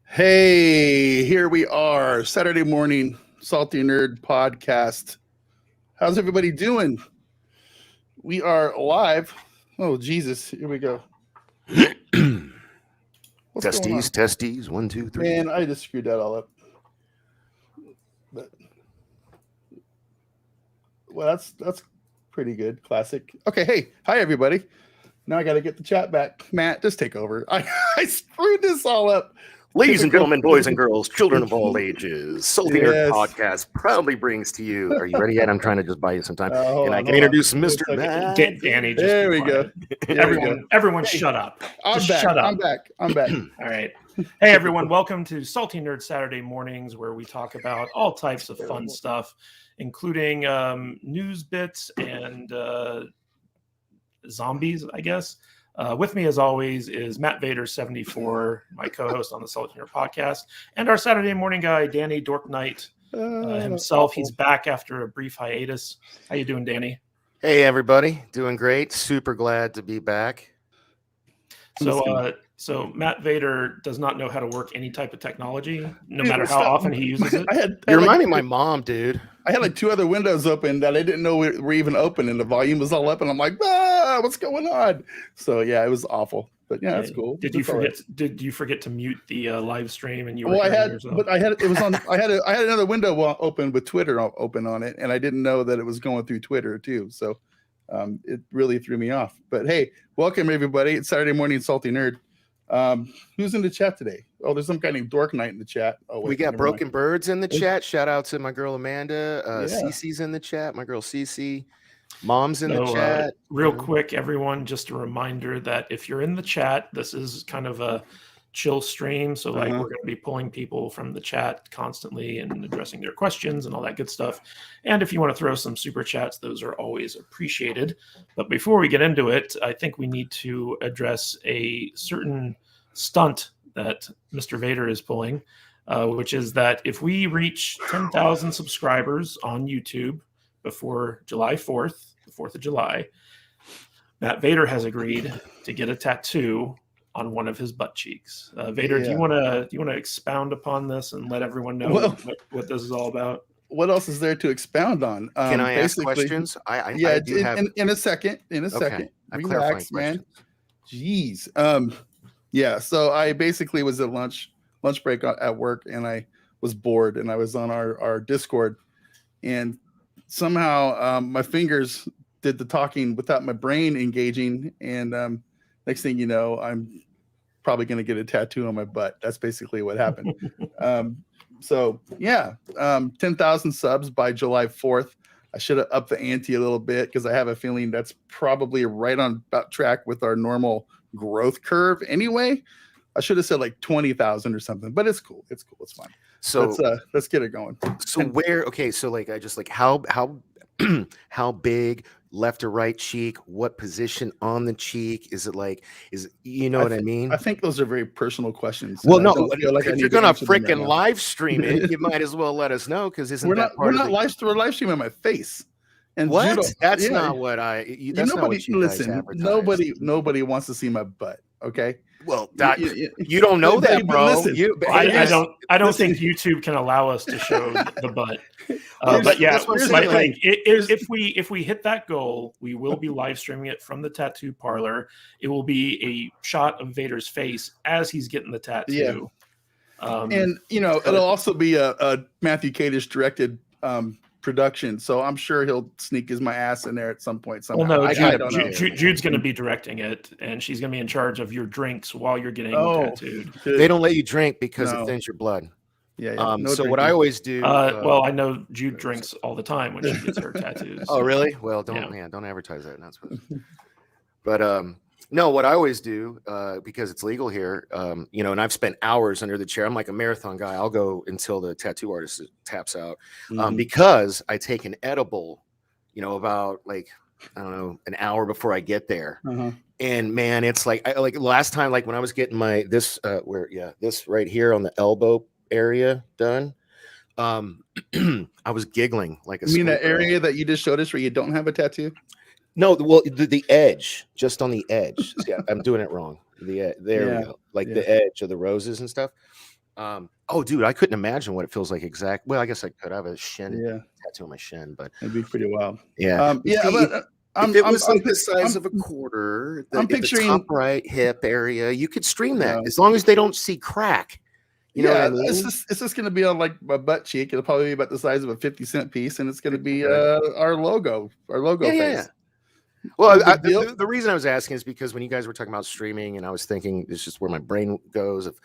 Hey, here we are, Saturday Morning Salty Nerd Podcast. How's everybody doing? We are live. Oh, Jesus. Here we go. Testes, 1, 2, 3. Man, I just screwed that all up. But, well, that's pretty good. Classic. Okay, hey. Hi, everybody. Now I got to get the chat back. Matt, just take over. I screwed this all up. Ladies and gentlemen, boys and girls, children of all ages, Salty Nerd Podcast proudly brings to you. Are you ready yet? I'm trying to just buy you some time. And I can introduce Mr. Matt. Danny. There we go. Everyone shut up. Shut up. I'm back. All right. Hey, everyone. Welcome to Salty Nerd Saturday Mornings, where we talk about all types of fun stuff, including news bits and zombies, I guess. With me, as always, is Matt Vader 74, my co-host on the Salty Nerd Podcast, and our Saturday morning guy, Danny Dork Knight himself. He's back after a brief hiatus. How you doing, Danny? Hey, everybody. Doing great. Super glad to be back. So Matt Vader does not know how to work any type of technology, no matter how often he uses it. You're reminding my mom, dude. I had like 2 other windows open that I didn't know were even open, and the volume was all up, and I'm like, what's going on? So yeah, it was awful. But yeah, that's cool. Did you forget to mute the live stream? And you were it was on. I had another window open with Twitter open on it, and I didn't know that it was going through Twitter too. So it really threw me off. But hey, welcome everybody. It's Saturday Morning Salty Nerd. Who's in the chat today? Oh, there's some guy named Dork Knight in the chat. Oh, wait, we got Broken Birds in the chat. Shout out to my girl Amanda. Cece's in the chat. My girl Cece. Mom's in the chat. Real quick, everyone, just a reminder that if you're in the chat, this is kind of a chill stream. So we're going to be pulling people from the chat constantly and addressing their questions and all that good stuff. And if you want to throw some super chats, those are always appreciated. But before we get into it, I think we need to address a certain stunt that Mr. Vader is pulling, which is that if we reach 10,000 subscribers on YouTube before July 4th, the 4th of July, Matt Vader has agreed to get a tattoo on one of his butt cheeks. Vader, do you want to expound upon this and let everyone know what this is all about? What else is there to expound on? Can I ask questions? In a second. Relax, man. Jeez. So I basically was at lunch break at work, and I was bored, and I was on our Discord, and somehow my fingers did the talking without my brain engaging, and next thing you know, I'm probably going to get a tattoo on my butt. That's basically what happened. 10,000 subs by July 4th. I should have upped the ante a little bit because I have a feeling that's probably right on about track with our normal growth curve anyway. I should have said like 20,000 or something, but it's cool. It's fine. So let's get it going. So how big, left or right cheek, what position on the cheek? Is it what I mean? I think those are very personal questions. Well, no, if you're gonna freaking live stream it, you might as well let us know, because we're not live streaming my face. And what? That's not what I. That's not what you guys advertise. Nobody wants to see my butt. Okay. Well, you don't know that, bro. Listen, I don't think YouTube can allow us to show the butt. But yeah, if we hit that goal, we will be live streaming it from the tattoo parlor. It will be a shot of Vader's face as he's getting the tattoo. And it'll also be a Matthew Kadish directed production, so I'm sure he'll sneak my ass in there at some point somehow. Well, no, I don't know. Jude's going to be directing it, and she's going to be in charge of your drinks while you're getting tattooed. Good. They don't let you drink because it thins your blood. Yeah. No so drinking. What I always do. Well, I know Jude drinks all the time when she gets her tattoos. Oh, really? Well, don't advertise that. Not supposed to. But no, what I always do, because it's legal here, and I've spent hours under the chair. I'm like a marathon guy. I'll go until the tattoo artist taps out, because I take an edible, about like, I don't know, an hour before I get there. And man, it's like last time, like when I was getting this right here on the elbow area done, I was giggling like a. You mean that area that you just showed us where you don't have a tattoo? No, well, the edge, just on the edge. See, I'm doing it wrong. There we go. Like the edge of the roses and stuff. Oh, dude, I couldn't imagine what it feels like exact. Well, I guess I could. I have a shin tattoo on my shin, but it'd be pretty wild. Yeah, but if it was like the size of a quarter, I'm picturing the top right hip area, you could stream that as long as they don't see crack. You know what I mean? It's just going to be on like my butt cheek. It'll probably be about the size of a 50-cent piece, and it's going to be our logo face. Yeah. Well, the reason I was asking is because when you guys were talking about streaming, and I was thinking it's just where my brain goes of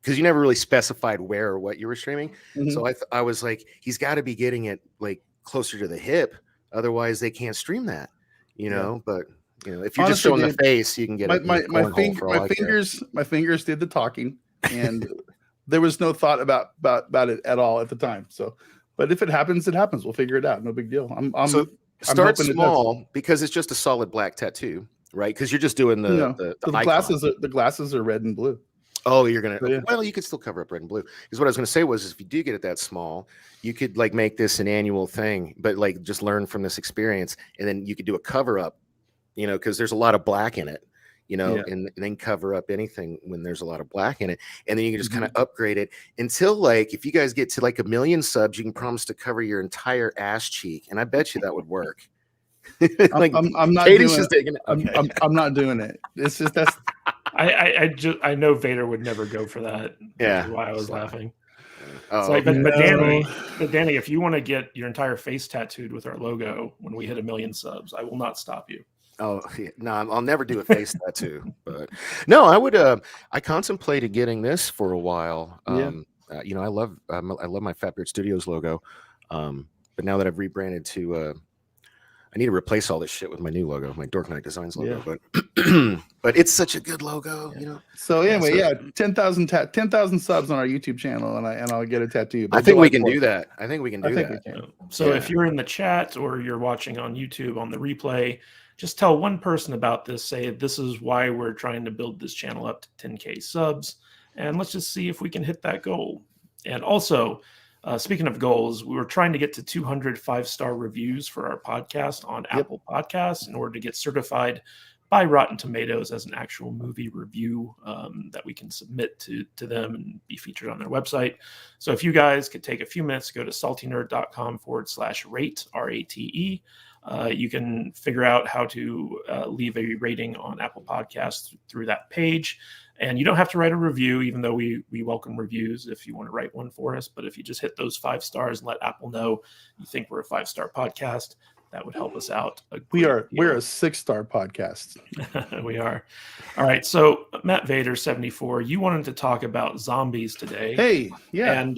because you never really specified where or what you were streaming. So I was like, he's got to be getting it like closer to the hip, otherwise they can't stream that. But if you're just showing the face, you can get my fingers did the talking, and there was no thought about it at all at the time. So, but if it happens, it happens. We'll figure it out. No big deal. Start small because it's just a solid black tattoo, right? Because you're just doing the glasses. The glasses are red and blue. Oh, you're gonna. Well, you could still cover up red and blue. Because what I was gonna say was, if you do get it that small, you could like make this an annual thing, but like just learn from this experience, and then you could do a cover up. Because there's a lot of black in it. And then cover up anything when there's a lot of black in it. And then you can just kind of upgrade it until like, if you guys get to like 1 million subs, you can promise to cover your entire ass cheek. And I bet you that would work. Like, I'm not doing it. I'm not doing it. It's just, that's, I know Vader would never go for that. Yeah. That's why I was laughing. Oh, but Danny, if you want to get your entire face tattooed with our logo when we hit 1 million subs, I will not stop you. Oh no, I'll never do a face tattoo. But no, I would. I contemplated getting this for a while. I love my Fat Beard Studios logo. But now that I've rebranded to, I need to replace all this shit with my new logo, my Dork Knight Designs logo. Yeah. But it's such a good logo, So anyway, 10,000 subs on our YouTube channel, and I'll get a tattoo. I think we can do that. I think we can do that. So if you're in the chat or you're watching on YouTube on the replay, just tell one person about this. Say, this is why we're trying to build this channel up to 10K subs. And let's just see if we can hit that goal. And also, speaking of goals, we were trying to get to 200 5-star reviews for our podcast on Apple Podcasts in order to get certified by Rotten Tomatoes as an actual movie review that we can submit to them and be featured on their website. So if you guys could take a few minutes to go to saltynerd.com/rate, RATE, you can figure out how to leave a rating on Apple Podcasts through that page. And you don't have to write a review, even though we welcome reviews if you want to write one for us. But if you just hit those 5 stars and let Apple know you think we're a 5-star podcast, that would help us out. We're a 6-star podcast. We are. All right. So Matt Vader 74, you wanted to talk about zombies today. Hey, yeah. And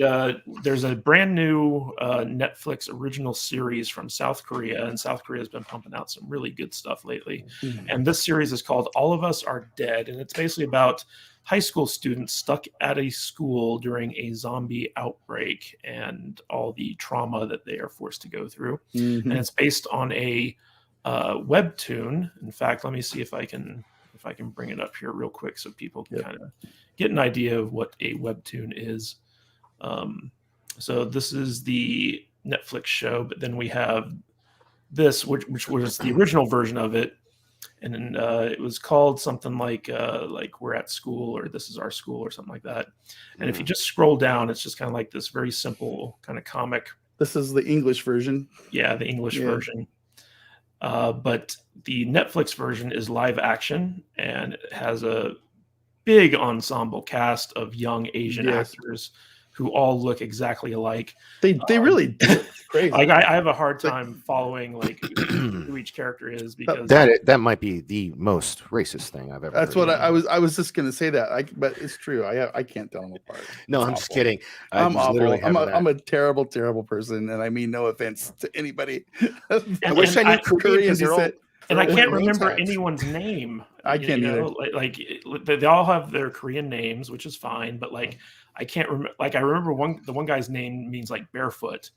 there's a brand new Netflix original series from South Korea, and South Korea has been pumping out some really good stuff lately. And this series is called All of Us Are Dead, and it's basically about high school students stuck at a school during a zombie outbreak and all the trauma that they are forced to go through. And it's based on a webtoon. In fact, let me see if I can bring it up here real quick so people can kind of get an idea of what a webtoon is. So this is the Netflix show, but then we have this, which was the original version of it. And it was called something like We're at School, or This Is Our School, or something like that. And if you just scroll down, it's just kind of like this very simple kind of comic. This is the English version. Yeah, the English version. But the Netflix version is live action, and it has a big ensemble cast of young Asian Yes. actors who all look exactly alike. They really do. It's crazy. Like I have a hard time following like who each character is, because that might be the most racist thing I've ever that's heard. what I was just gonna say that. But it's true. I can't tell them apart. No, It's I'm just awful. kidding. I'm awful. I'm a terrible, terrible person, and I mean no offense to anybody. I wish I knew Korean because you're all. And I can't remember tags. anyone's name. I can't either. Like they all have their Korean names, which is fine, but like I can't remember. Like I remember the one guy's name means like barefoot.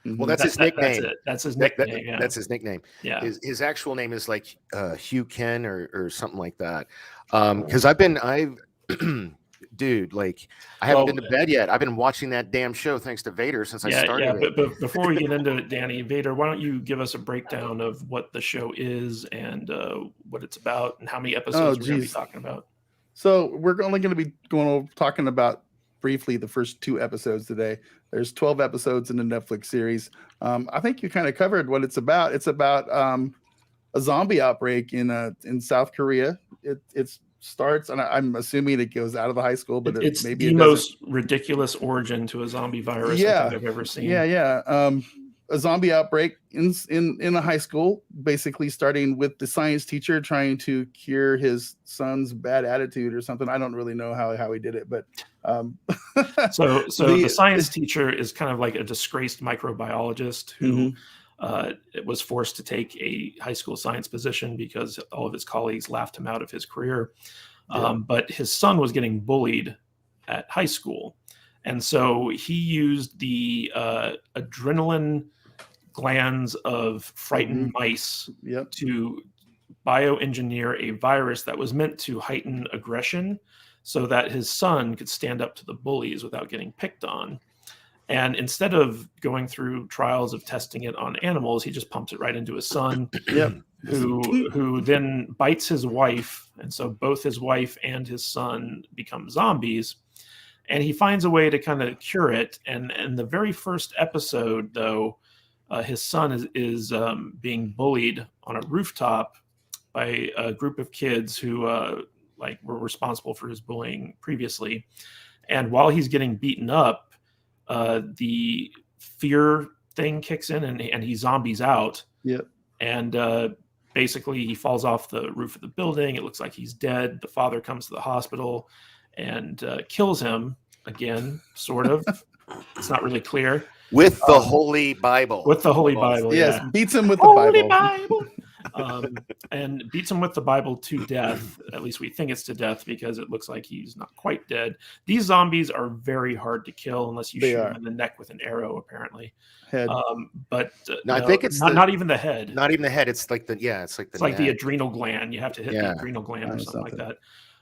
Well, that's his nickname. That's his nickname. Yeah. That's his nickname. Yeah. His actual name is like Hugh Ken or something like that. Because I've dude, like I haven't been to bed yet. I've been watching that damn show thanks to Vader since I started it. But before we get into it, Danny, Vader, why don't you give us a breakdown of what the show is and what it's about and how many episodes we're going to be talking about? So we're only going to be talking about briefly the first 2 episodes today. There's 12 episodes in the Netflix series. I think you kind of covered what it's about. It's about a zombie outbreak in South Korea. It starts, and I'm assuming it goes out of the high school, but it's maybe the most ridiculous origin to a zombie virus I think I've ever seen. Yeah. A zombie outbreak in a high school, basically starting with the science teacher trying to cure his son's bad attitude or something. I don't really know how he did it, but so the science teacher is kind of like a disgraced microbiologist who was forced to take a high school science position because all of his colleagues laughed him out of his career. But his son was getting bullied at high school. And so he used the adrenaline glands of frightened mice to bioengineer a virus that was meant to heighten aggression so that his son could stand up to the bullies without getting picked on. And instead of going through trials of testing it on animals, he just pumps it right into his son, who then bites his wife. And so both his wife and his son become zombies. And he finds a way to kind of cure it. And in the very first episode, though, his son is being bullied on a rooftop by a group of kids who were responsible for his bullying previously. And while he's getting beaten up, the fear thing kicks in and he zombies out. And basically he falls off the roof of the building. It looks like he's dead. The father comes to the hospital and kills him again, sort of. It's not really clear. With the Holy Bible. With the Holy Bible, yes. Beats him with the Holy Bible. And beats him with the Bible to death. At least we think it's to death because it looks like he's not quite dead. These zombies are very hard to kill unless you shoot them in the neck with an arrow, apparently. Head. But no, I think it's not even the head. Not even the head. It's like it's like the adrenal gland. You have to hit the adrenal gland or something like that.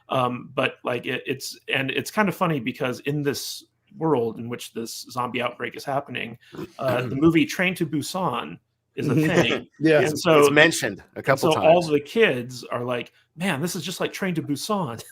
But like it's kind of funny because in this world in which this zombie outbreak is happening, the movie Train to Busan is a thing. And so it's mentioned a couple times. So all the kids are like, man, this is just like Train to Busan.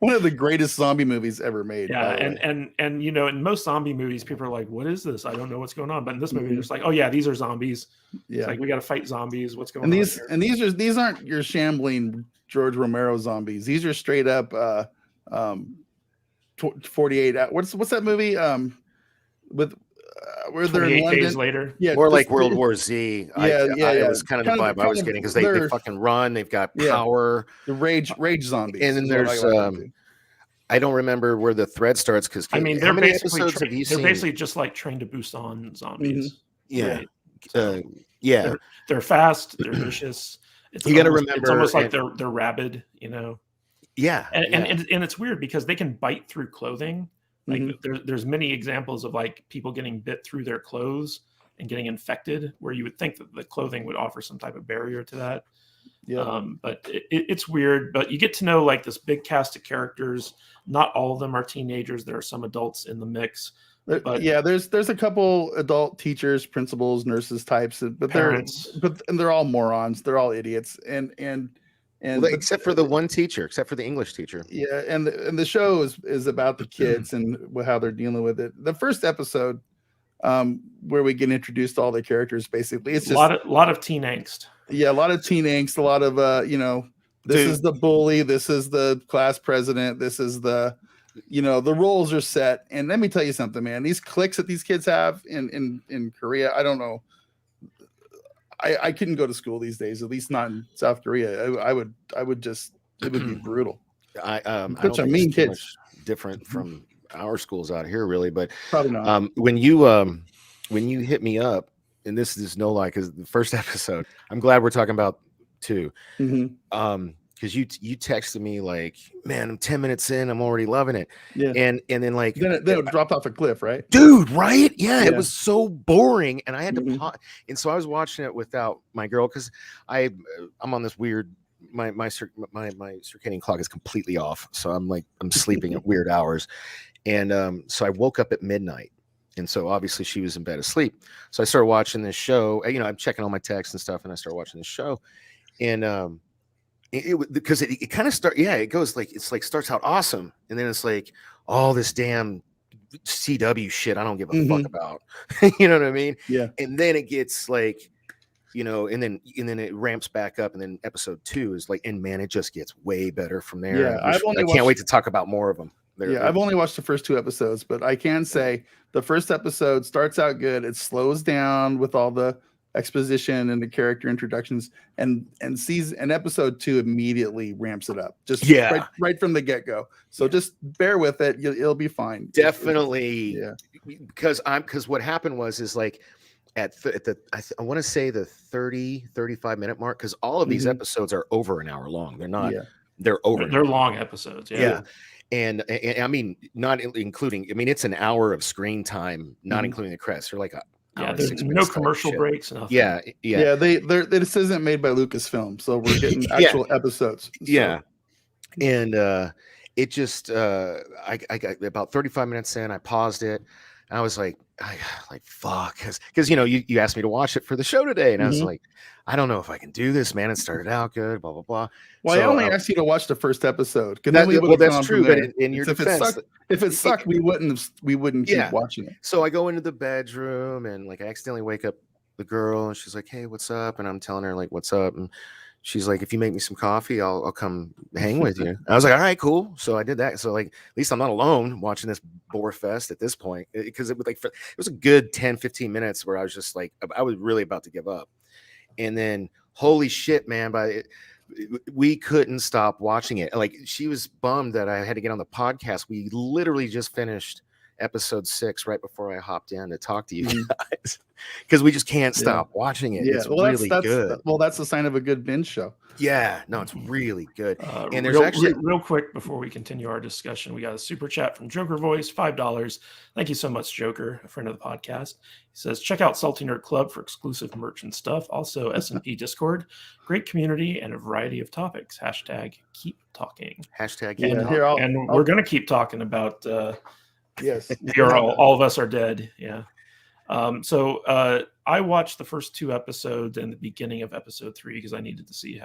One of the greatest zombie movies ever made. Yeah, and you know, in most zombie movies, people are like, what is this? I don't know what's going on. But in this movie, it's like, oh yeah, these are zombies. Yeah, it's like we got to fight zombies. What's going on here? And these aren't your shambling George Romero zombies. These are straight up 48. What's that movie? With where they're in London. Days later. Yeah, more like World War Z. It was kind of the vibe I was getting because they fucking run. They've got power. The rage zombies. And then there's I don't remember where the thread starts because I mean they're basically just like Train to Busan zombies. They're fast. They're vicious. You got to remember, it's almost like they're rabid. You know. And it's weird because they can bite through clothing. Like there's many examples of like people getting bit through their clothes and getting infected, where you would think that the clothing would offer some type of barrier to that. But it's weird. But you get to know like this big cast of characters. Not all of them are teenagers. There are some adults in the mix. But there's a couple adult teachers, principals, nurses types, but parents. they're all morons. They're all idiots. Except for the one teacher, except for the English teacher. Yeah, and the show is about the kids and how they're dealing with it. The first episode, where we get introduced to all the characters, basically, it's just a lot of teen angst. Yeah, a lot of teen angst, a lot of This is the bully. This is the class president. This is the, the roles are set. And let me tell you something, man. These cliques that these kids have in Korea, I don't know. I couldn't go to school these days, at least not in South Korea. I would just, it would be brutal. I don't Such a think mean it's too kids. much different from our schools out here, really. But probably not. When you hit me up, and this is no lie, because the first episode, I'm glad we're talking about too. Because you texted me like, man, I'm 10 minutes in, I'm already loving it. Yeah. And then like then it dropped off a cliff, right? Dude, right? Yeah, it was so boring. And I had to pause. And so I was watching it without my girl because I'm on this weird my circadian clock is completely off. So I'm sleeping at weird hours. And so I woke up at midnight. And so obviously she was in bed asleep. So I started watching this show. I'm checking all my texts and stuff, and I started watching this show. And because it kind of it goes like, it's like starts out awesome, and then it's like all this damn CW shit I don't give a fuck about. You know what I mean? Yeah. And then it gets like, and then it ramps back up, and then episode 2 is like, and man, it just gets way better from there. Yeah, I can't wait to talk about more of them. I've only watched the first 2 episodes, but I can say the first episode starts out good. It slows down with all the exposition and the character introductions, and episode 2 immediately ramps it up, just right from the get-go. So just bear with it, it'll be fine. Definitely. Because what happened is like I want to say the 35 minute mark, because all of these episodes are over an hour long. They're not they're long episodes. And I mean, not including, it's an hour of screen time, not including the credits. They're like there's no commercial breaks. Nothing. This isn't made by Lucasfilm, so we're getting actual episodes. So. And it just I got about 35 minutes in, I paused it, and I was like, fuck, because you asked me to watch it for the show today, and I was like, I don't know if I can do this, man. It started out good, blah blah blah. Well, I only asked you to watch the first episode. That's true. But in your defense, if it sucked, we wouldn't keep watching it. So I go into the bedroom, and like I accidentally wake up the girl, and she's like, "Hey, what's up?" And I'm telling her like, "What's up?" And she's like, "If you make me some coffee, I'll come hang with you." I was like, "All right, cool." So I did that. So like, at least I'm not alone watching this bore fest at this point, because it was a good 10-15 minutes where I was just like, I was really about to give up. And then, holy shit, man! We couldn't stop watching it. Like, she was bummed that I had to get on the podcast. We literally just finished episode 6 right before I hopped in to talk to you guys, because we just can't stop watching it. It's really good. Well, that's a sign of a good binge show. Yeah, no, it's really good. And there's real quick before we continue our discussion, we got a super chat from Joker Voice, $5. Thank you so much, Joker, a friend of the podcast. He says, check out Salty Nerd Club for exclusive merch and stuff. Also, SNP Discord, great community and a variety of topics. # keep talking. And we're going to keep talking about yes, all of us are dead. Yeah. So I watched the first 2 episodes and the beginning of episode 3 because I needed to see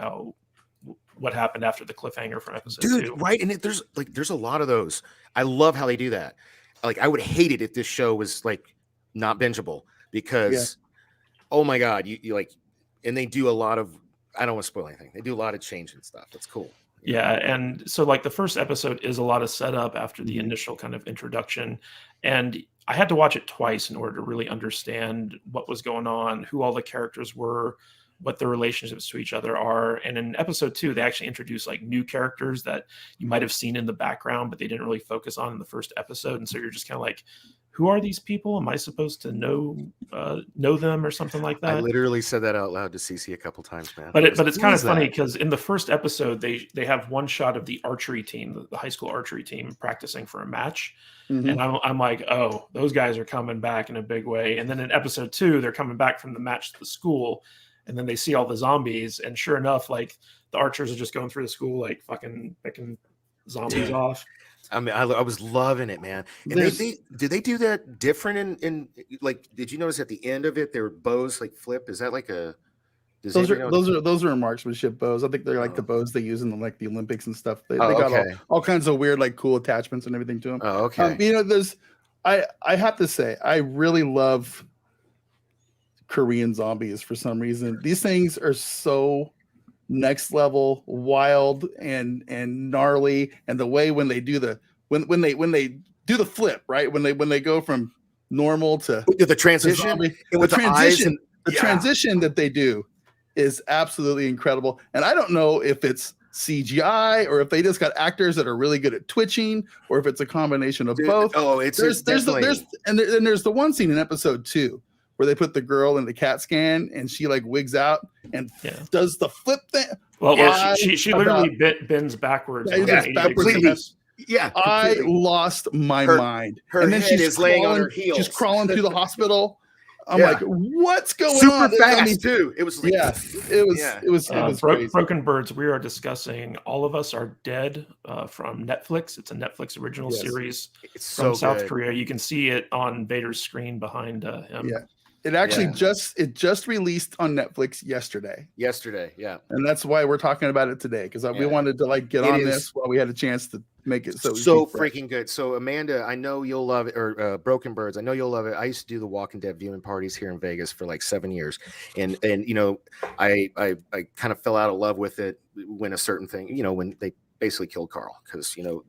what happened after the cliffhanger from episode 2. Right? And there's a lot of those. I love how they do that. Like, I would hate it if this show was like not bingeable, because oh my god, you like, and they do a lot of, I don't want to spoil anything. They do a lot of change and stuff. That's cool. Yeah, and so like the first episode is a lot of setup after the initial kind of introduction, and I had to watch it twice in order to really understand what was going on, who all the characters were, what their relationships to each other are. And in episode 2, they actually introduced like new characters that you might have seen in the background, but they didn't really focus on in the first episode. And so you're just kind of like, who are these people? Am I supposed to know them or something like that? I literally said that out loud to Cece a couple times, man. But it's kind of funny because in the first episode, they have one shot of the archery team, the high school archery team, practicing for a match. And I'm like, oh, those guys are coming back in a big way. And then in episode 2, they're coming back from the match to the school, and then they see all the zombies. And sure enough, like the archers are just going through the school, like fucking picking zombies off. I mean, I was loving it, man. And did they do that different in like? Did you notice at the end of it, their bows like flip? Is that like a? Those are marksmanship bows. I think they're like the bows they use in the Olympics and stuff. They got all kinds of weird like cool attachments and everything to them. Oh, okay. I have to say, I really love Korean zombies for some reason. These things are so next level, wild and gnarly, and the way when they do the when they do the flip, right? When they go from normal to the transition, zombie, and with the eyes and the transition that they do is absolutely incredible. And I don't know if it's CGI or if they just got actors that are really good at twitching, or if it's a combination of both. Oh, there's the one scene in episode 2 where they put the girl in the CAT scan and she like wigs out and does the flip thing. Well, she literally bends backwards. Completely. Yeah, I lost my mind. And then she's laying on her heels. She's crawling through the hospital. I'm like, what's going on? Super fast too. It was like, it was crazy. Broken Birds. We are discussing All of Us Are Dead from Netflix. It's a Netflix original series from South Korea. You can see it on Vader's screen behind him. Yeah. It actually just released on Netflix yesterday. And that's why we're talking about it today, because we wanted to like get on this while we had a chance to make it so freaking good. So Amanda, I know you'll love it, or Broken Birds, I know you'll love it. I used to do the Walking Dead viewing parties here in Vegas for like 7 years, and you know, I kind of fell out of love with it when a certain thing, you know, when they basically killed Carl, because you know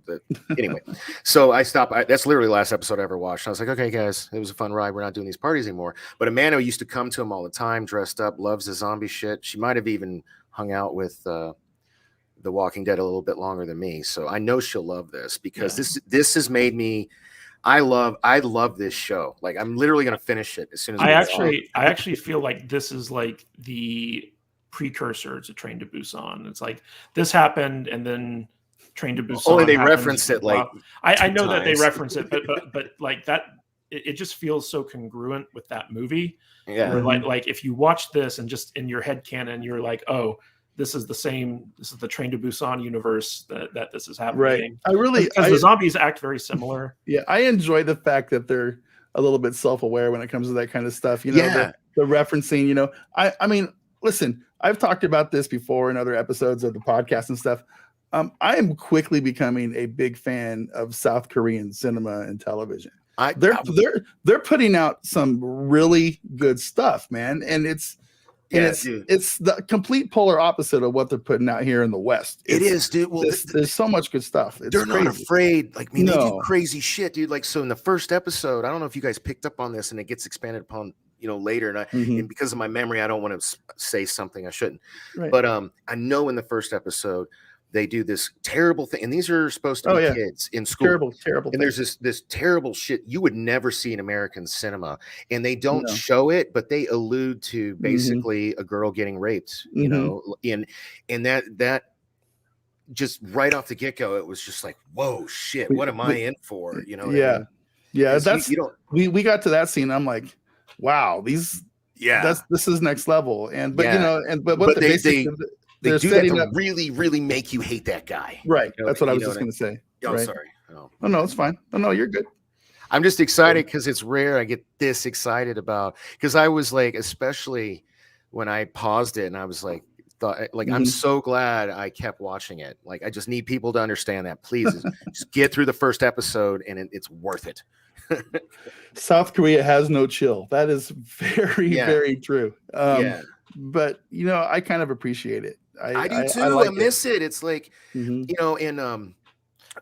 anyway. So I stopped. That's literally the last episode I ever watched. I was like, okay, guys, it was a fun ride. We're not doing these parties anymore. But Amanda used to come to him all the time, dressed up, loves the zombie shit. She might have even hung out with The Walking Dead a little bit longer than me. So I know she'll love this, because this has made me. I love this show. Like, I'm literally gonna finish it as soon as I actually feel like this is like the precursor to Train to Busan. It's like this happened, and then Train to Busan. Only they referenced it like I know that they reference it, but like that, it just feels so congruent with that movie. Yeah. Where like if you watch this and just in your head canon, you're like, oh, this is the same. This is the Train to Busan universe that this is happening. Right. Because the zombies act very similar. Yeah, I enjoy the fact that they're a little bit self-aware when it comes to that kind of stuff. You know, the referencing. You know, I mean, listen. I've talked about this before in other episodes of the podcast and stuff. I am quickly becoming a big fan of South Korean cinema and television. They're putting out some really good stuff, man, and it's the complete polar opposite of what they're putting out here in the West. It is, dude. Well, there's so much good stuff. They're not afraid. Like, I mean, they do crazy shit, dude. Like, so in the first episode, I don't know if you guys picked up on this, and it gets expanded upon, you know, later, and because of my memory, I don't want to say something I shouldn't. Right. But I know in the first episode they do this terrible thing, and these are supposed to be kids in school. Terrible. And there's this terrible shit you would never see in American cinema, and they don't show it, but they allude to basically a girl getting raped. You know, and that just right off the get go, it was just like, whoa, shit, what am I in for? You know? Yeah, that's we got to that scene. I'm like, wow, this is next level. And but they do that to really, really make you hate that guy. Right. You know, that's what I was just going to say. Oh, right? Sorry. Oh, no, it's fine. Oh, no, you're good. I'm just excited because it's rare I get this excited about, because I was like, especially when I paused it and I was like, I'm so glad I kept watching it. Like, I just need people to understand that. Please just get through the first episode and it's worth it. South Korea has no chill. That is very, very true. But you know, I kind of appreciate it. I do too. I miss it. It's like, you know, in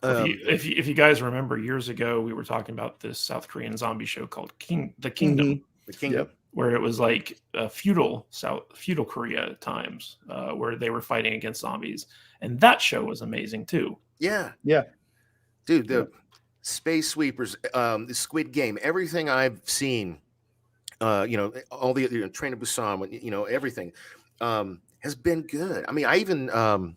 if you guys remember, years ago we were talking about this South Korean zombie show called The Kingdom. The Kingdom. Where it was like feudal Korea times, where they were fighting against zombies, and that show was amazing too. Yeah, dude, the Space Sweepers, the Squid Game, everything I've seen, you know, all the Train to Busan, you know, everything has been good. I mean, I even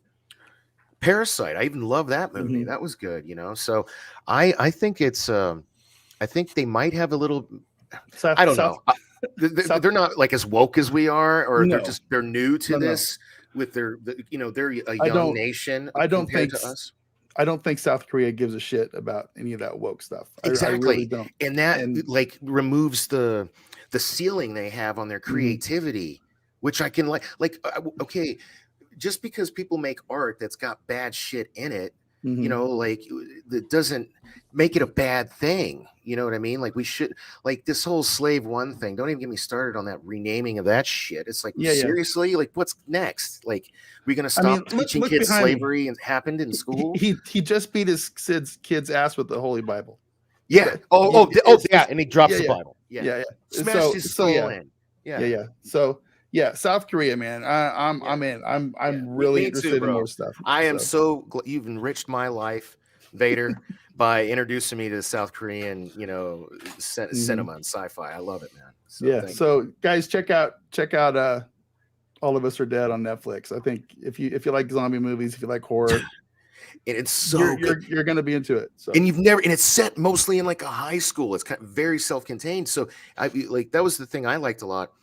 Parasite, I even love that movie. That was good, you know. So I think it's I think they might have a little. I don't know. They're not like as woke as we are, or they're new to this with they're a young nation. I don't think to us. I don't think South Korea gives a shit about any of that woke stuff. Exactly. I really don't. And that like removes the ceiling they have on their creativity, which I can okay, just because people make art that's got bad shit in it you know, like that doesn't make it a bad thing. You know what I mean? Like we should, like this whole slave one thing. Don't even get me started on that renaming of that shit. It's like, seriously, like what's next? Like we're going to stop teaching kids slavery and happened in school. He just beat his kid's ass with the Holy Bible. Yeah. Yeah. And he drops the Bible. Yeah. Smashed his skull in. Yeah. So yeah, South Korea, man. I'm in. I'm really interested in more stuff. I am so glad you've enriched my life, Vader, by introducing me to South Korean, you know, cinema and sci-fi. I love it, man. So, so guys, check out All of Us Are Dead on Netflix. I think if you like zombie movies, if you like horror, and it's so you're going to be into it. So. And it's set mostly in like a high school. It's kind of very self-contained. So that was the thing I liked a lot.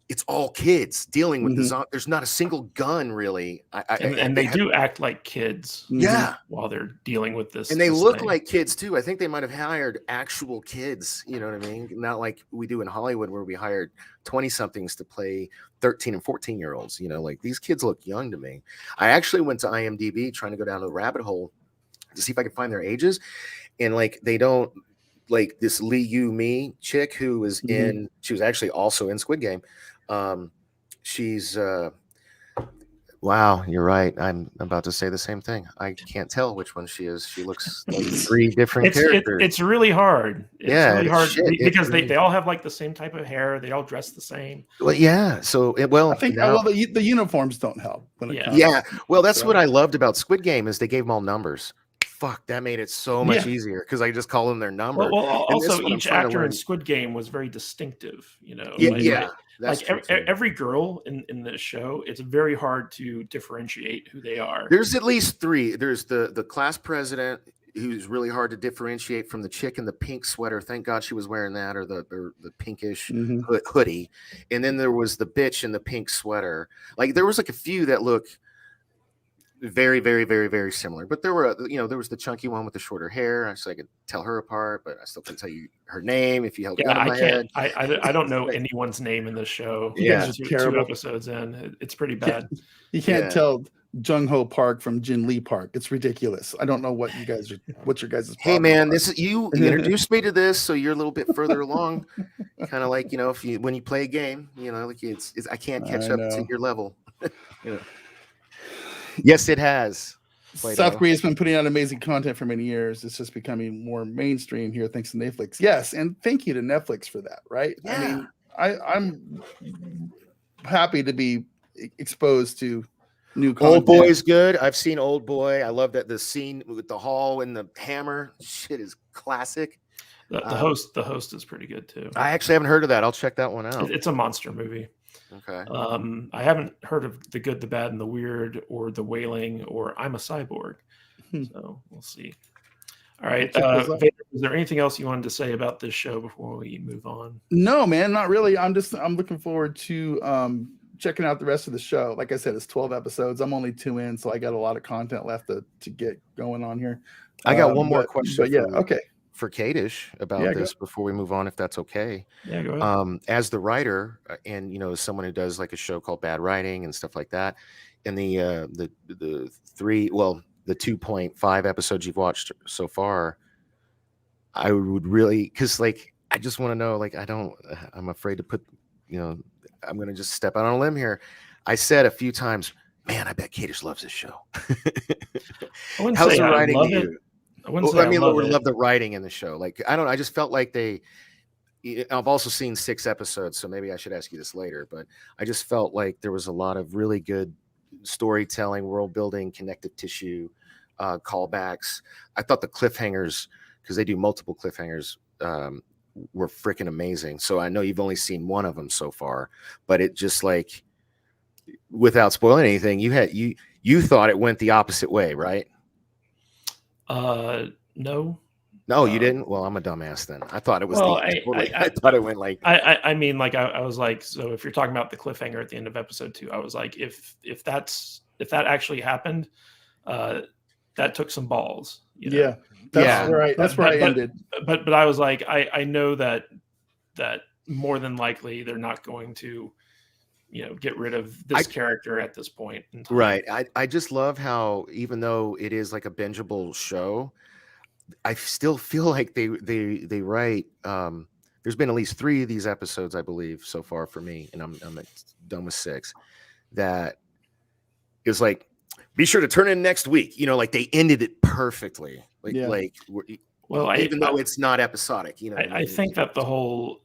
It's all kids dealing with the there's not a single gun really. And they do act like kids. Yeah. While they're dealing with this. And they look like kids too. I think they might have hired actual kids, you know what I mean? Not like we do in Hollywood where we hired 20 somethings to play 13 and 14-year-olds, you know, like these kids look young to me. I actually went to IMDb trying to go down the rabbit hole to see if I could find their ages. And like, they don't, like this Lee Yu-mi chick who was she was actually also in Squid Game. She's wow, you're right. I'm about to say the same thing. I can't tell which one she is. She looks like 3 different characters. It's really hard. It's really hard because really they all have like the same type of hair. They all dress the same. Well, yeah. So I think the uniforms don't help. Well, that's what I loved about Squid Game is they gave them all numbers. Fuck, that made it so much easier because I just call them their number. Well also each actor in Squid Game was very distinctive, you know. Like every girl in this show, it's very hard to differentiate who they are. There's at least 3. There's the class president who's really hard to differentiate from the chick in the pink sweater. Thank God she was wearing that or the pinkish hoodie. And then there was the bitch in the pink sweater. Like there was like a few that look very, very, very, very similar, but there were, there was the chunky one with the shorter hair, so I could tell her apart, but I still couldn't tell you her name if you held it in my head. I don't know anyone's name in this show. It's just terrible. 2 episodes in, it's pretty bad. You can't tell Jung Ho Park from Jin Lee Park. It's ridiculous. I don't know what your guys' Hey man, this is you introduced me to this, so you're a little bit further along. Kind of like when you play a game, like it's I can't catch up to your level. Yes, it has. South Korea's been putting out amazing content for many years. It's just becoming more mainstream here thanks to Netflix. Yes, and thank you to Netflix for that, right? Yeah. I mean, I'm happy to be exposed to new content. Old Boy's good. I've seen Old Boy. I love that the scene with the hall and the hammer. Shit is classic. The host is pretty good too. I actually haven't heard of that. I'll check that one out. It's a monster movie. Okay. I haven't heard of The Good, the Bad, and the Weird, or The Wailing, or I'm a Cyborg. So we'll see. All right. Vader, is there anything else you wanted to say about this show before we move on? No, man, not really. I'm looking forward to checking out the rest of the show. Like I said, it's 12 episodes. I'm only 2 in, so I got a lot of content left to get going on here. I got one more question. Okay. For Kadish about this before we move on, if that's okay. Yeah, go ahead. As the writer and as someone who does like a show called Bad Writing and stuff like that, and the 2.5 episodes you've watched so far, I would really, because like I just want to know, like I'm afraid to put, I'm gonna just step out on a limb here. I said a few times, man, I bet Kadish loves this show. How's the writing to you? I love the writing in the show. Like, I just felt like I've also seen 6 episodes, so maybe I should ask you this later, but I just felt like there was a lot of really good storytelling, world building, connective tissue, callbacks. I thought the cliffhangers, because they do multiple cliffhangers, were freaking amazing. So I know you've only seen one of them so far, but it just like, without spoiling anything, you thought it went the opposite way, right? No, you didn't. Well, I'm a dumbass then. I thought it was. I thought it went like. I mean, like I was like, so if you're talking about the cliffhanger at the end of episode 2, I was like, if that actually happened, that took some balls. Yeah, that's where I ended. But I was like, I know that more than likely they're not going to get rid of this character at this point in time. Right. I just love how, even though it is like a bingeable show, I still feel like they write. There's been at least 3 of these episodes, I believe, so far for me, and I'm done with 6. That is like, be sure to turn in next week. Like they ended it perfectly. Even though it's not episodic. I think that the whole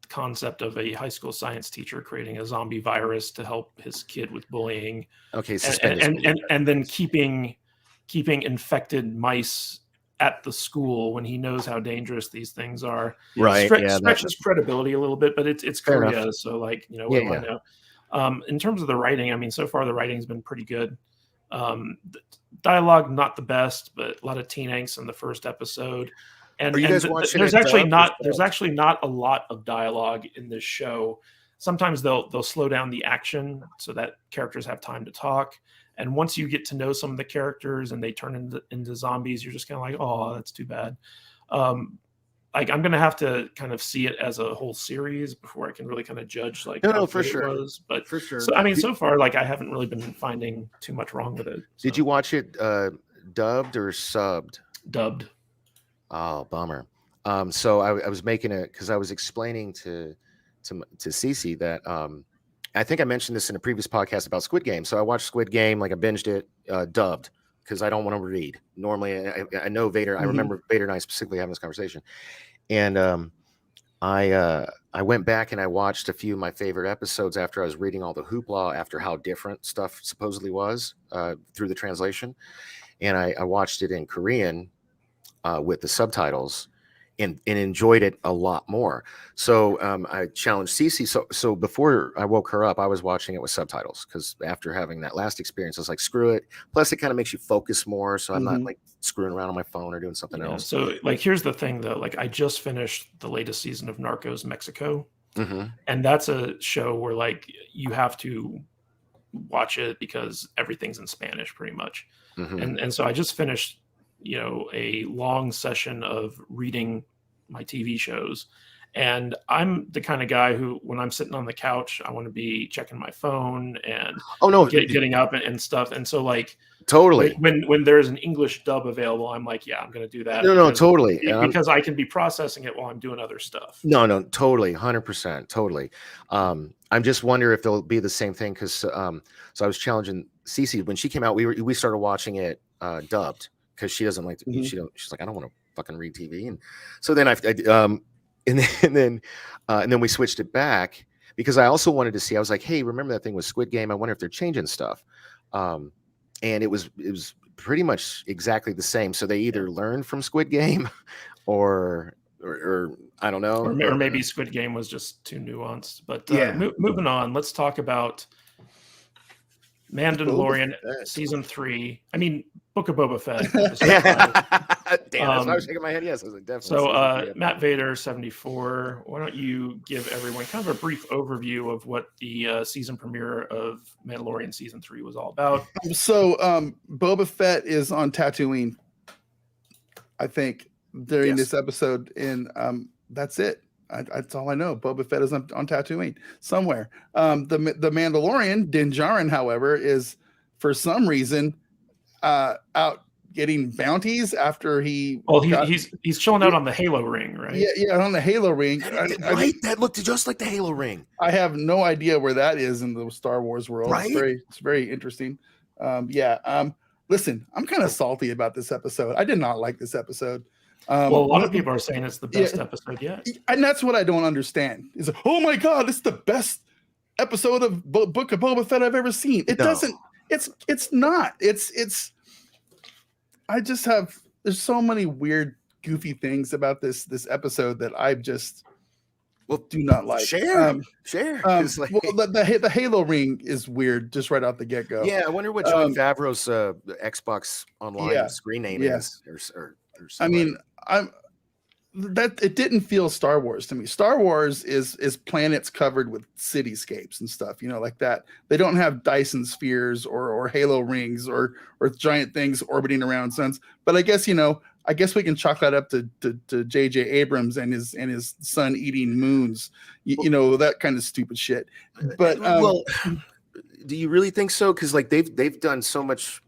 concept of a high school science teacher creating a zombie virus to help his kid with bullying, and then keeping infected mice at the school when he knows how dangerous these things are, right? Stretches credibility a little bit, but it's Korea, so like what do I know? In terms of the writing, I mean, so far the writing's been pretty good. Dialogue not the best, but a lot of teen angst in the first episode. And, there's actually not a lot of dialogue in this show. Sometimes they'll slow down the action so that characters have time to talk. And once you get to know some of the characters and they turn into zombies, you're just kind of like, oh, that's too bad. I'm going to have to kind of see it as a whole series before I can really kind of judge no, for sure. It was. But for sure. So, I mean, so far, I haven't really been finding too much wrong with it. So. Did you watch it dubbed or subbed? Dubbed. Oh, bummer. So I was making it because I was explaining to Cece that I think I mentioned this in a previous podcast about Squid Game. So I watched Squid Game, I binged it dubbed because I don't want to read. Normally, I know Vader. I remember Vader and I specifically having this conversation, and I went back and I watched a few of my favorite episodes after I was reading all the hoopla after how different stuff supposedly was through the translation, and I watched it in Korean with the subtitles. And enjoyed it a lot more. So I challenged Cece. So before I woke her up, I was watching it with subtitles because after having that last experience, I was like, screw it. Plus, it kind of makes you focus more. So I'm not screwing around on my phone or doing something else. So here's the thing, though. I just finished the latest season of Narcos Mexico, and that's a show where you have to watch it because everything's in Spanish, pretty much. And so I just finished a long session of reading my TV shows. And I'm the kind of guy who, when I'm sitting on the couch, I want to be checking my phone and getting up and stuff. And so totally when there's an English dub available, I'm like, yeah, I'm going to do that. No, totally. Because I can be processing it while I'm doing other stuff. No, totally. 100%. Totally. I'm just wondering if they'll be the same thing. Cause so I was challenging Cece when she came out, we started watching it dubbed. Because she doesn't like to, she's like, I don't want to fucking read TV, and so then and then we switched it back because I also wanted to see. I was like, hey, remember that thing with Squid Game? I wonder if they're changing stuff, and it was pretty much exactly the same. So they either learned from Squid Game, or I don't know, or maybe Squid Game was just too nuanced. But moving on, let's talk about Mandalorian season 3. I mean, Book of Boba Fett. Damn, that's why I was shaking my head. Yes, I was like, definitely. So, Matt Vader 74. Why don't you give everyone kind of a brief overview of what the season premiere of Mandalorian season 3 was all about? So, Boba Fett is on Tatooine, I think, during this episode, and that's it. That's all I know. Boba Fett is on Tatooine somewhere. The Mandalorian, Din Djarin, however, is for some reason out getting bounties after he. Well, he's chilling out on the Halo ring, right? Yeah, on the Halo ring. That looked just like the Halo ring. I have no idea where that is in the Star Wars world. Right? It's very interesting. Listen, I'm kind of salty about this episode. I did not like this episode. Well, a lot of people are saying it's the best episode yet. And that's what I don't understand. Is like, oh my God, this is the best episode of Book of Boba Fett I've ever seen. It doesn't. It's not. It's. I just have. There's so many weird, goofy things about this episode that I just do not like. Share. The Halo ring is weird just right out the get go. Yeah, I wonder what Jon Favreau's Xbox Online screen name is. Or I mean, it didn't feel Star Wars to me. Star Wars is planets covered with cityscapes and stuff, like that. They don't have Dyson spheres or Halo rings or giant things orbiting around suns. But I guess, I I guess we can chalk that up to J.J. Abrams and his son eating moons, that kind of stupid shit. But do you really think so? Because like they've done so much.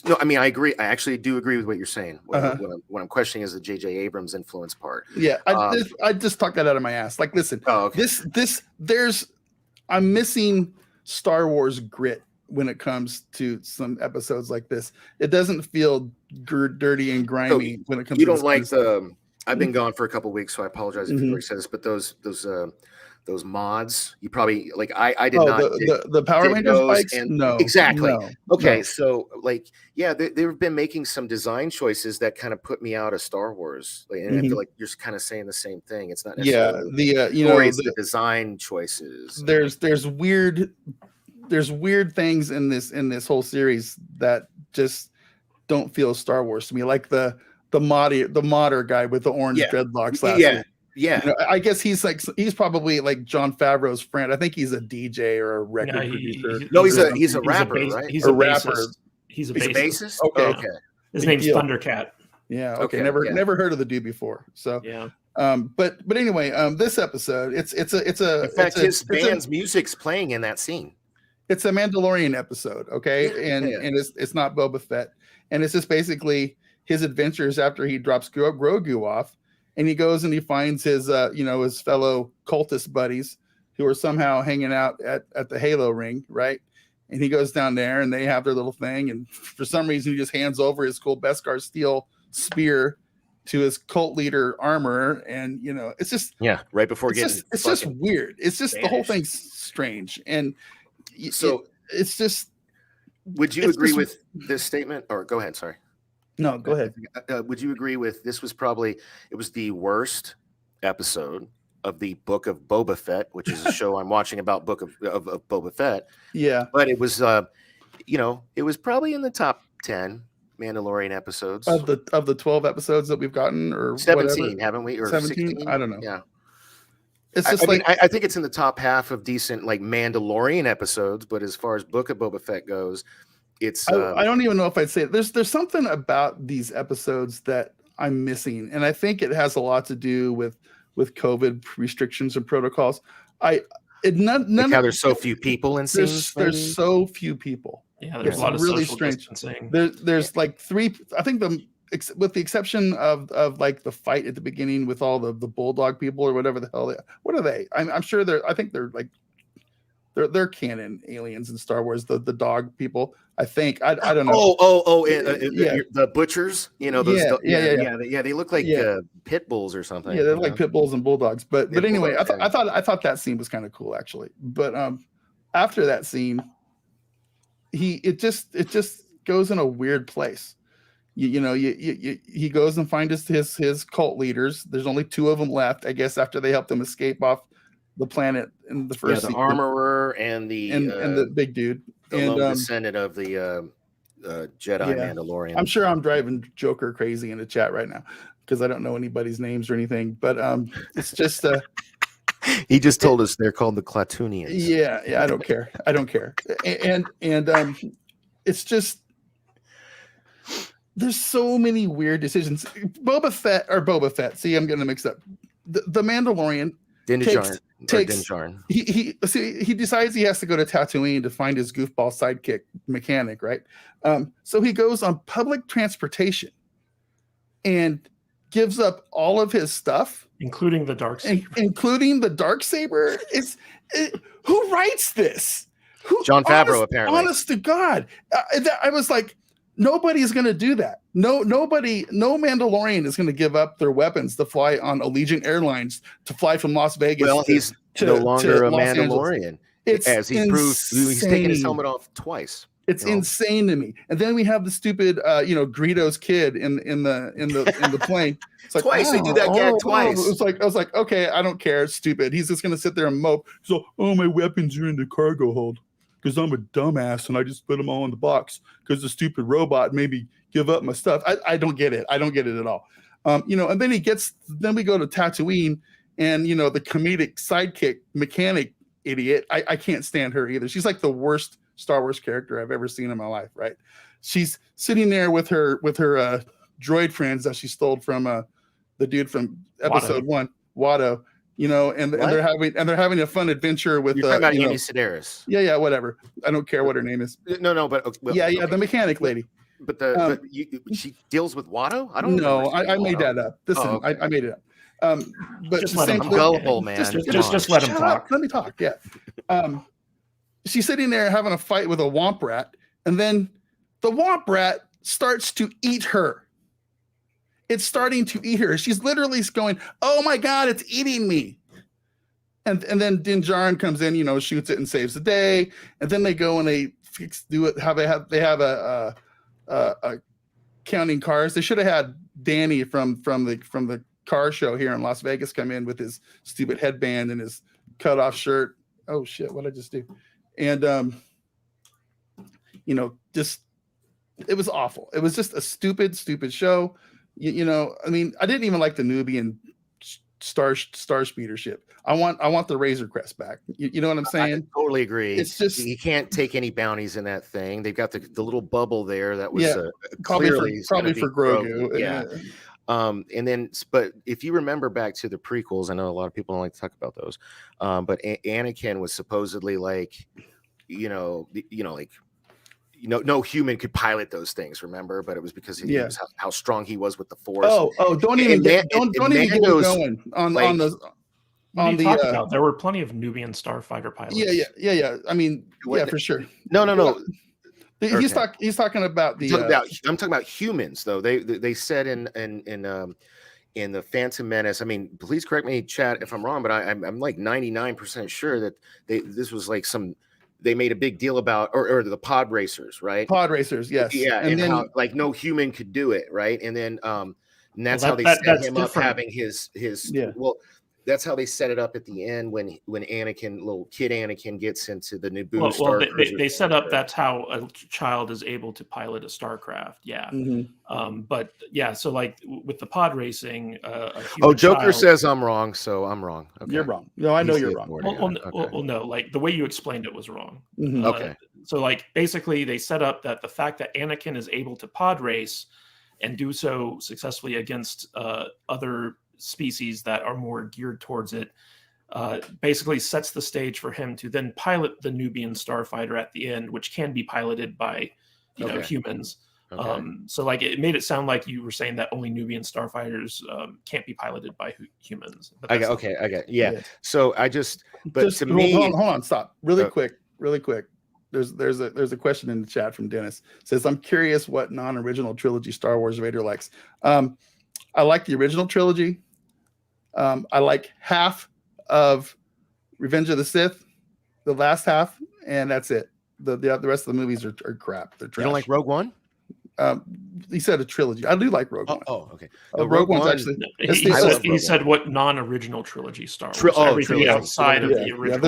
No, I mean I agree. I actually do agree with what you're saying. What I'm questioning is the J.J. Abrams influence part. Yeah, I just talked that out of my ass. Like, listen, okay. I'm missing Star Wars grit when it comes to some episodes like this. It doesn't feel dirty and grimy when it comes. You to don't like the. I've been gone for a couple of weeks, so I apologize if you already said this. But those mods, you probably like. I did not. The Power Rangers bikes. No, exactly. No, okay, no. So like, yeah, they've been making some design choices that kind of put me out of Star Wars, and I feel like you're kind of saying the same thing. It's not necessarily the design choices. There's weird things in this whole series that just don't feel Star Wars to me, like the modder guy with the orange dreadlocks last week. Yeah, I guess he's probably like John Favreau's friend. I think he's a DJ or a record producer. No, he's a rapper, right? He's a rapper. He's a bassist. Okay. His name's Thundercat. Yeah. Okay. Never heard of the dude before. So yeah. But anyway, this episode, it's a. In fact, his band's music's playing in that scene. It's a Mandalorian episode, okay, and it's not Boba Fett, and it's just basically his adventures after he drops Grogu off. And he goes and he finds his, his fellow cultist buddies who are somehow hanging out at the Halo ring, right? And he goes down there and they have their little thing. And for some reason, he just hands over his cool Beskar steel spear to his cult leader armor. And, it's just... Yeah, right before it's just weird. It's just the whole thing's strange. And so it's just... Would you agree with this statement? Or go ahead, sorry. No, go ahead. Would you agree with this was the worst episode of the Book of Boba Fett, which is a show I'm watching about Book of Boba Fett. Yeah. But it was it was probably in the top 10 Mandalorian episodes. Of the 12 episodes that we've gotten, or 17, whatever. haven't we? Or 17? 16? I don't know. Yeah. It's just I think it's in the top half of decent like Mandalorian episodes, but as far as Book of Boba Fett goes, it's I don't even know if I'd say it. There's something about these episodes that I'm missing, and I think it has a lot to do with COVID restrictions and protocols. How there's so few people in scenes. There's so few people. Yeah, there's a lot of really social strange. distancing. There's like three. I think with the exception of like the fight at the beginning with all the bulldog people or whatever the hell what are they? I'm sure I think they're like they're canon aliens in Star Wars. The dog people. I think I don't know. The butchers. Those, yeah. They look like pit bulls or something. Yeah, they're like pit bulls and bulldogs. But anyway, I thought that scene was kind of cool actually. But after that scene, it just goes in a weird place. He goes and finds his cult leaders. There's only 2 of them left, I guess, after they helped him escape off the planet in the first the armorer and the big dude. The lone descendant of the Jedi Mandalorian. I'm sure I'm driving Joker crazy in the chat right now because I don't know anybody's names or anything. But it's just he just told us they're called the Clatoonians. Yeah, I don't care. And it's just there's so many weird decisions. Boba Fett. See, I'm getting mixed up. The Mandalorian takes he decides he has to go to Tatooine to find his goofball sidekick mechanic, right? So he goes on public transportation and gives up all of his stuff, including the Darksaber. Who writes this? John Favreau, apparently. Honest to God, I was like, nobody's going to do that. No Mandalorian is going to give up their weapons to fly on Allegiant Airlines to fly from Las Vegas. Well, he's no longer a Mandalorian. As he proved, he's taken his helmet off twice. It's insane to me. And then we have the stupid, Greedo's kid in the plane. It's like, twice they do that gag twice. I was like, okay, I don't care. It's stupid. He's just going to sit there and mope. So, my weapons are in the cargo hold because I'm a dumbass and I just put them all in the box because the stupid robot made me give up my stuff. I don't get it. I don't get it at all. And then we go to Tatooine and, the comedic sidekick mechanic idiot. I can't stand her either. She's like the worst Star Wars character I've ever seen in my life, right? She's sitting there with her droid friends that she stole from the dude from episode 1, Watto. And they're having a fun adventure with. You're talking about Amy Sedaris. Yeah, whatever. I don't care what her name is. No, but okay. The mechanic lady. But she deals with Watto. I don't know. I made that up. Listen, I made it up. But just let him I'm gullible, man. Just let him talk. Let me talk. Yeah. She's sitting there having a fight with a womp rat, and then the womp rat starts to eat her. It's starting to eat her. She's literally going, "Oh my God, it's eating me!" And then Din Djarin comes in, shoots it and saves the day. And then they go and they do it. They have a counting cars. They should have had Danny from the car show here in Las Vegas come in with his stupid headband and his cut off shirt. Oh shit! What did I just do? And just it was awful. It was just a stupid show. I mean, I didn't even like the Nubian star speeder ship. I want the Razor Crest back. You know what I'm saying? I totally agree. It's just you can't take any bounties in that thing. They've got the little bubble there that was probably clearly for Grogu. Yeah. And then, but if you remember back to the prequels, I know a lot of people don't like to talk about those. But Anakin was supposedly like, no human could pilot those things. Remember, but it was because he was how strong he was with the Force. Don't even get going on those. There were plenty of Nubian starfighter pilots. Yeah. I mean, for sure. No. He's talking about the. I'm talking about humans, though. They said in the Phantom Menace. I mean, please correct me, chat, if I'm wrong, but I'm like 99% sure that this was like they made a big deal about or the pod racers, right? Pod racers, yes. Yeah, and then, how like no human could do it, right? And then and that's how they set him up having his that's how they set it up at the end when Anakin, little kid Anakin, gets into the Naboo Star Cruiser. They set up that's how a child is able to pilot a starcraft. Yeah. Mm-hmm. But yeah, so like with the pod racing, Joker says I'm wrong, so I'm wrong. Okay. You're wrong. No, I know you're wrong. Well, no, like the way you explained it was wrong. Mm-hmm. Okay. So like basically they set up that the fact that Anakin is able to pod race and do so successfully against other species that are more geared towards it, basically sets the stage for him to then pilot the Nubian starfighter at the end, which can be piloted by humans. Okay. So like it made it sound like you were saying that only Nubian starfighters can't be piloted by humans. I got yeah. So to me, hold on, stop really quick. There's a question in the chat from Dennis. It says, I'm curious what non-original trilogy Star Wars Vader likes. I like the original trilogy. I like half of Revenge of the Sith, the last half, and that's it. The rest of the movies are crap. They're trash. You don't like Rogue One? He said a trilogy. I do like Rogue One. Oh, okay. Rogue One's actually. He said what non-original trilogy Star Wars? Everything outside of the original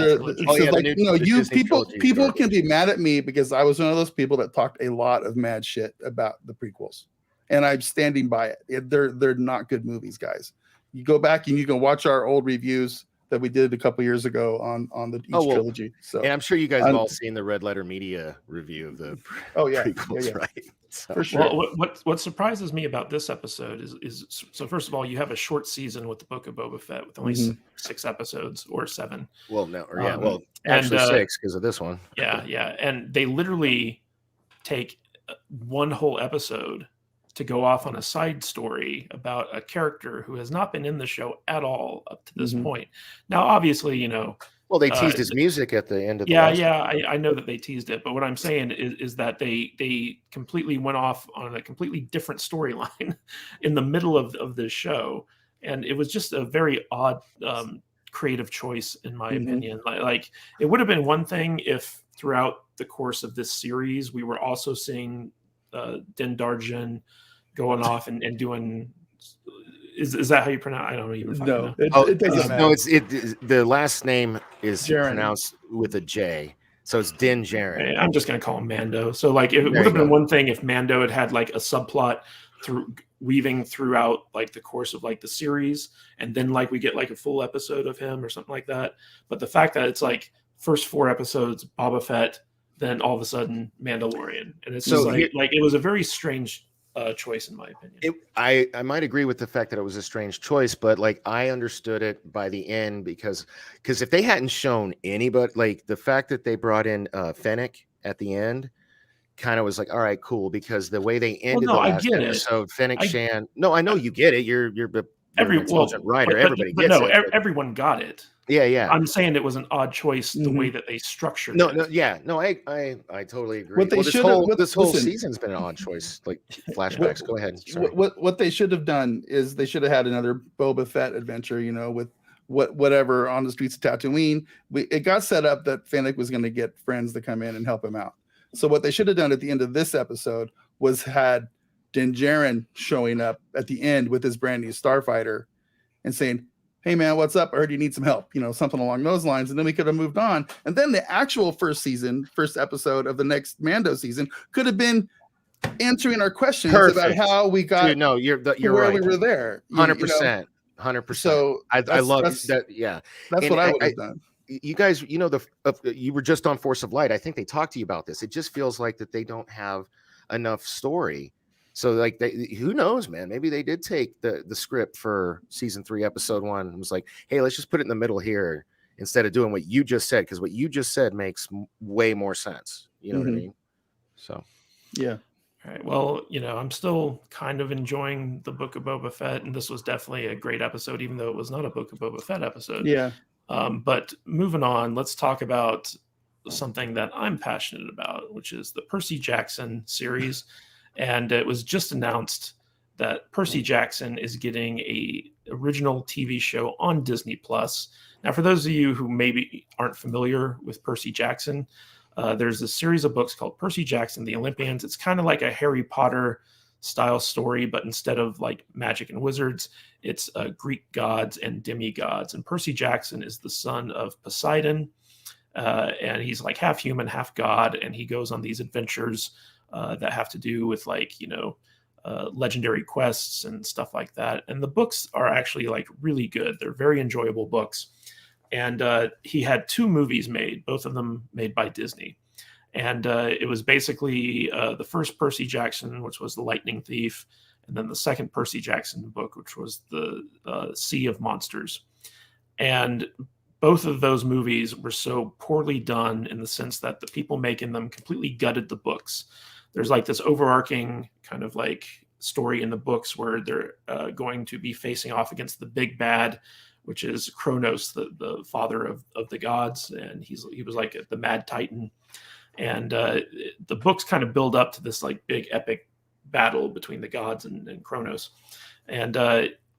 trilogy. People can be mad at me because I was one of those people that talked a lot of mad shit about the prequels, and I'm standing by it. They're not good movies, guys. You go back and you can watch our old reviews that we did a couple years ago on the trilogy. So, and I'm sure you guys have all seen the Red Letter Media review of the prequels, right? So. For sure. Well, what surprises me about this episode is so first of all, you have a short season with the Book of Boba Fett with only 6 episodes or 7. Well, no, or actually 6 because of this one. Yeah, and they literally take one whole episode to go off on a side story about a character who has not been in the show at all up to this point. Now, obviously, well, they teased his music at the end of the I know that they teased it, but what I'm saying is that they completely went off on a completely different storyline in the middle of this show, and it was just a very odd creative choice in my opinion. Like it would have been one thing if throughout the course of this series we were also seeing Din Djarin going off and doing. Is that how you pronounce? I don't even. No, it doesn't matter. No, the last name is pronounced with a J, so it's Din Djarin. I'm just gonna call him Mando. So like, it would have been one thing if Mando had like a subplot weaving throughout like the course of like the series, and then like we get like a full episode of him or something like that. But the fact that it's like first 4 episodes Boba Fett, then all of a sudden Mandalorian, and it's just like it was a very strange choice, in my opinion. I might agree with the fact that it was a strange choice, but like I understood it by the end because if they hadn't shown anybody, like the fact that they brought in Fennec at the end kind of was like, all right, cool, because the way they ended the last episode, Fennec Shan. No, I know you get it. You're an intelligent writer. Everybody gets it. Everyone got it. Yeah. I'm saying it was an odd choice the way that they structured it. I totally agree. What they this whole season's been an odd choice, like flashbacks. Go ahead. Sorry. What they should have done is they should have had another Boba Fett adventure, with whatever on the streets of Tatooine. It got set up that Fennec was going to get friends to come in and help him out. So what they should have done at the end of this episode was had Din Djarin showing up at the end with his brand new starfighter and saying, "Hey man, what's up? I heard you need some help," something along those lines. And then we could have moved on. And then the actual first episode of the next Mando season could have been answering our questions about how we got you're where right. we were there. 100%. 100%. So I love that. Yeah. That's what I would have done. You guys, you were just on Force of Light. I think they talked to you about this. It just feels like that they don't have enough story. So like who knows, man, maybe they did take the script for season 3, episode 1 and was like, hey, let's just put it in the middle here instead of doing what you just said. Cause what you just said makes way more sense. You know what I mean? So, yeah. All right. Well, I'm still kind of enjoying the Book of Boba Fett, and this was definitely a great episode, even though it was not a Book of Boba Fett episode. Yeah. But moving on, let's talk about something that I'm passionate about, which is the Percy Jackson series. And it was just announced that Percy Jackson is getting a original TV show on Disney Plus. Now, for those of you who maybe aren't familiar with Percy Jackson, there's a series of books called Percy Jackson, the Olympians. It's kind of like a Harry Potter style story, but instead of like magic and wizards, it's Greek gods and demigods. And Percy Jackson is the son of Poseidon, and he's like half human, half god, and he goes on these adventures that have to do with legendary quests and stuff like that. And the books are actually like really good. They're very enjoyable books. And he had 2 movies made, both of them made by Disney. And it was basically the first Percy Jackson, which was The Lightning Thief, and then the second Percy Jackson book, which was The Sea of Monsters. And both of those movies were so poorly done in the sense that the people making them completely gutted the books. There's like this overarching kind of like story in the books where they're going to be facing off against the big bad, which is Kronos, the father of the gods. And he was like the mad titan. And the books kind of build up to this like big epic battle between the gods and Kronos. And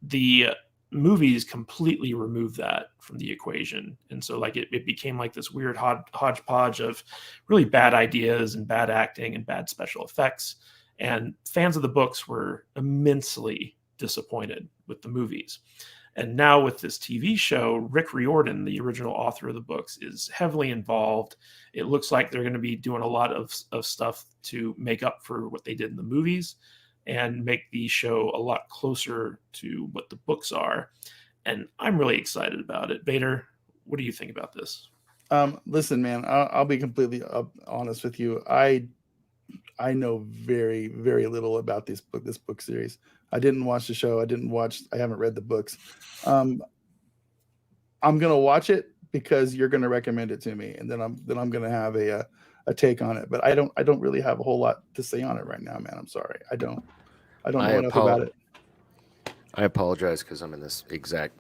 the movies completely remove that from the equation. And so like it became like this weird hodgepodge of really bad ideas and bad acting and bad special effects. And fans of the books were immensely disappointed with the movies. And now with this TV show, Rick Riordan, the original author of the books, is heavily involved. It looks like they're going to be doing a lot of stuff to make up for what they did in the movies and make the show a lot closer to what the books are. And I'm really excited about it. Vader, what do you think about this? Listen, man, I'll be completely honest with you. I know very, very little about this book series. I didn't watch the show. I haven't read the books. I'm gonna watch it because you're gonna recommend it to me, and then I'm gonna have a take on it. But I don't really have a whole lot to say on it right now, man. I'm sorry. I don't know enough about it. I apologize because I'm in this exact.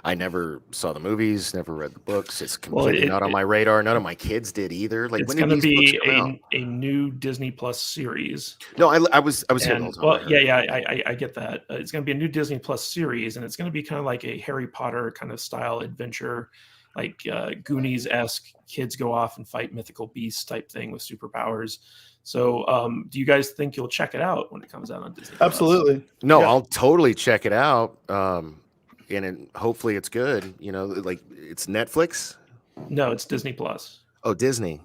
I never saw the movies, never read the books. It's completely not on my radar. None of my kids did either. Like, it's going to be a new Disney Plus series. No, I was here the whole time. Well, I get that. It's going to be a new Disney Plus series, and it's going to be kind of like a Harry Potter kind of style adventure, like Goonies-esque. Kids go off and fight mythical beasts type thing with superpowers. So, do you guys think you'll check it out when it comes out on Disney Plus? Absolutely. No, yeah. I'll totally check it out. And hopefully it's good. You know, like it's Netflix. No, it's Disney Plus. Oh, Disney.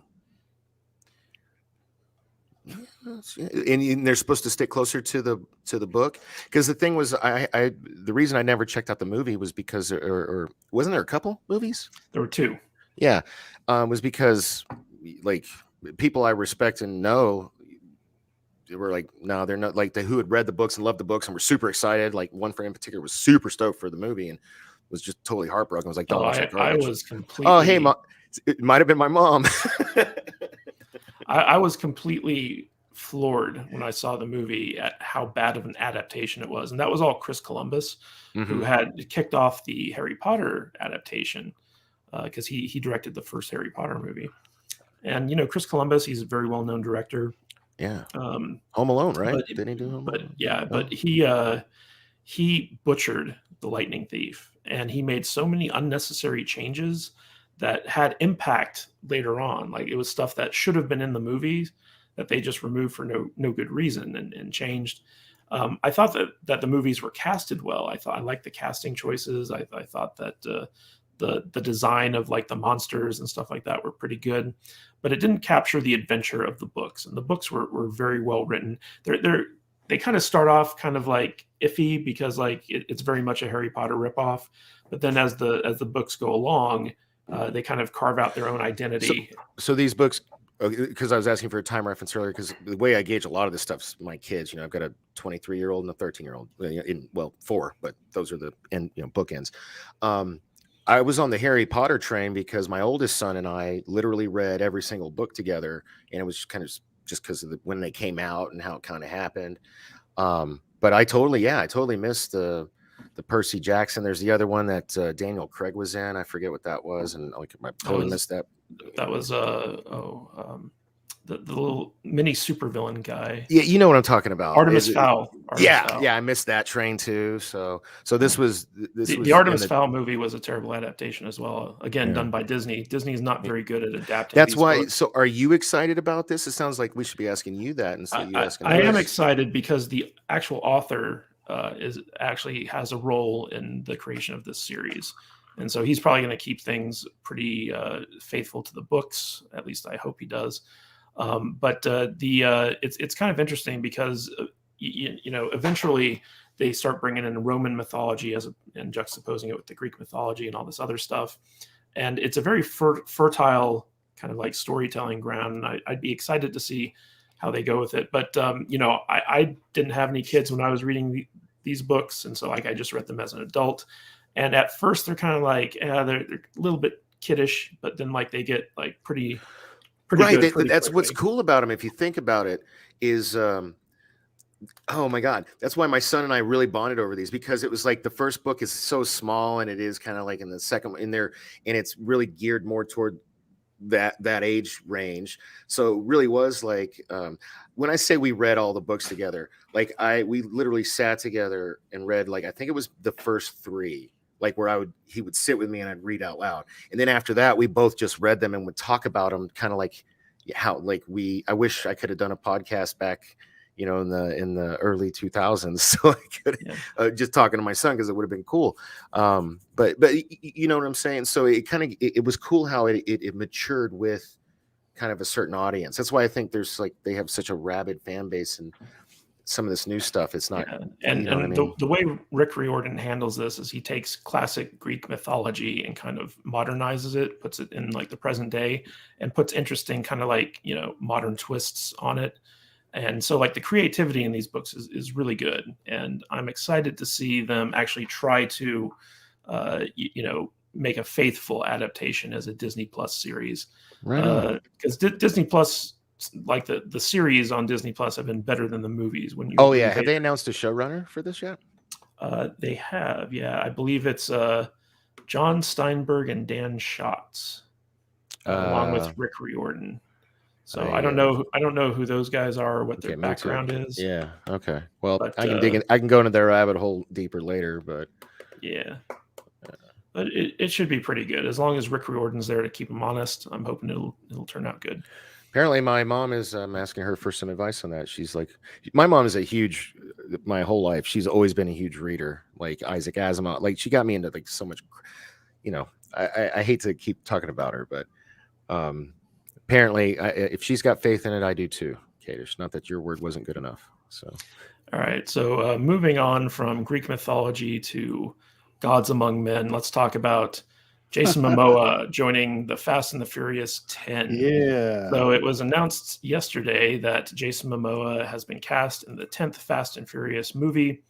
And they're supposed to stick closer to the book, because the thing was, the reason I never checked out the movie was because, or wasn't there a couple movies? There were 2. Yeah, was because like people I respect and know were like, no, they're not, like, who had read the books and loved the books and were super excited. Like one friend in particular was super stoked for the movie and was just totally heartbroken. Was like, Oh, "Don't watch like I garbage." was completely. Oh, hey, it might have been my mom. I was completely floored when I saw the movie at how bad of an adaptation it was, and that was all Chris Columbus, who had kicked off the Harry Potter adaptation, because he directed the first Harry Potter movie. And Chris Columbus, he's a very well known director. Yeah. Home Alone, right? Didn't he do Home Alone? But he butchered The Lightning Thief, and he made so many unnecessary changes that had impact later on. Like it was stuff that should have been in the movies that they just removed for no good reason and changed. I thought that the movies were casted well. I liked the casting choices. I thought that the design of like the monsters and stuff like that were pretty good, but it didn't capture the adventure of the books. And the books were very well written. They kind of start off kind of like iffy because like it's very much a Harry Potter ripoff. But then as the books go along, they kind of carve out their own identity. So these books, because I was asking for a time reference earlier, because the way I gauge a lot of this stuff's my kids. I've got a 23-year-old and a 13-year-old. Well, 4, but those are the bookends. I was on the Harry Potter train because my oldest son and I literally read every single book together, and it was kind of just because of when they came out and how it kind of happened. But I totally missed the Percy Jackson. There's the other one that Daniel Craig was in. I forget what that was, and like I totally missed that. That was the little mini supervillain guy. Yeah, you know what I'm talking about. Artemis Fowl. Yeah, I missed that train too. So this was the Artemis Fowl movie was a terrible adaptation as well. Again, done by Disney. Disney is not very good at adapting. That's why. Books. So, are you excited about this? It sounds like we should be asking you that instead of you asking. I am excited because the actual author has a role in the creation of this series. And so he's probably going to keep things pretty faithful to the books. At least I hope he does. But it's kind of interesting because eventually they start bringing in Roman mythology and juxtaposing it with the Greek mythology and all this other stuff. And it's a very fertile kind of like storytelling ground. And I'd be excited to see how they go with it. But I didn't have any kids when I was reading these books, and so like I just read them as an adult. And at first they're kind of like they're a little bit kiddish, but then like they get like pretty right. Good that's quickly. What's cool about them, if you think about it, is oh my God, that's why my son and I really bonded over these, because it was like the first book is so small, and it is kind of like in the second in there, and it's really geared more toward that age range. So it really was like when I say we read all the books together, like we literally sat together and read, like I think it was the first 3, like where he would sit with me and I'd read out loud, and then after that we both just read them and would talk about them, kind of like how like I wish I could have done a podcast back in the early 2000s, so I could just talking to my son, because it would have been cool. But you know what I'm saying? So it kind of it was cool how it matured with kind of a certain audience. That's why I think there's like they have such a rabid fan base, and some of this new stuff, it's not. And the way Rick Riordan handles this is he takes classic Greek mythology and kind of modernizes it, puts it in like the present day, and puts interesting kind of like modern twists on it. And so like the creativity in these books is really good. And I'm excited to see them actually try to, make a faithful adaptation as a Disney Plus series. Right. Because Disney Plus, like the series on Disney Plus, have been better than the movies. Have they announced a showrunner for this yet? They have. Yeah. I believe it's John Steinberg and Dan Schatz, along with Rick Riordan. So I don't know who those guys are, or what their background is. Yeah. Okay. Well, but, I can dig in. I can go into their rabbit hole deeper later, but yeah. But it should be pretty good as long as Rick Riordan's there to keep him honest. I'm hoping it'll turn out good. Apparently, my mom is. I'm asking her for some advice on that. She's like, my mom is my whole life. She's always been a huge reader, like Isaac Asimov. Like she got me into like so much. I hate to keep talking about her, but apparently, if she's got faith in it, I do too, Kadish. Not that your word wasn't good enough. So, all right. So moving on from Greek mythology to gods among men, let's talk about Jason Momoa joining the Fast and the Furious 10. Yeah. So it was announced yesterday that Jason Momoa has been cast in the 10th Fast and Furious movie,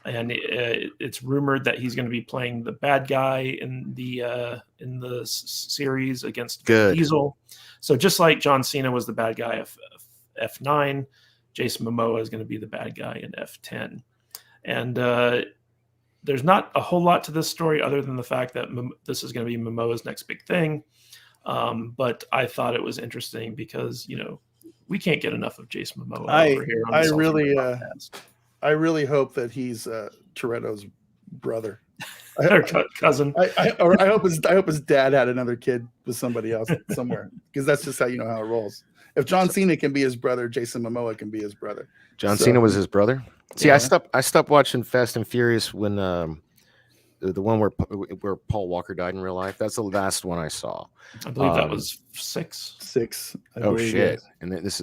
and it's rumored that he's going to be playing the bad guy in the series against Vin Diesel. So just like John Cena was the bad guy of F9, Jason Momoa is going to be the bad guy in F10. And there's not a whole lot to this story other than the fact that this is going to be Momoa's next big thing. But I thought it was interesting because, we can't get enough of Jason Momoa over here on the I really hope that he's Toretto's brother. Their cousin. I hope his dad had another kid with somebody else somewhere, because that's just how you know how it rolls. If John Cena can be his brother, Jason Momoa can be his brother. John Cena was his brother. See, yeah. I stopped watching Fast and Furious when the one where Paul Walker died in real life. That's the last one I saw. I believe that was 6. 6. Oh shit! And this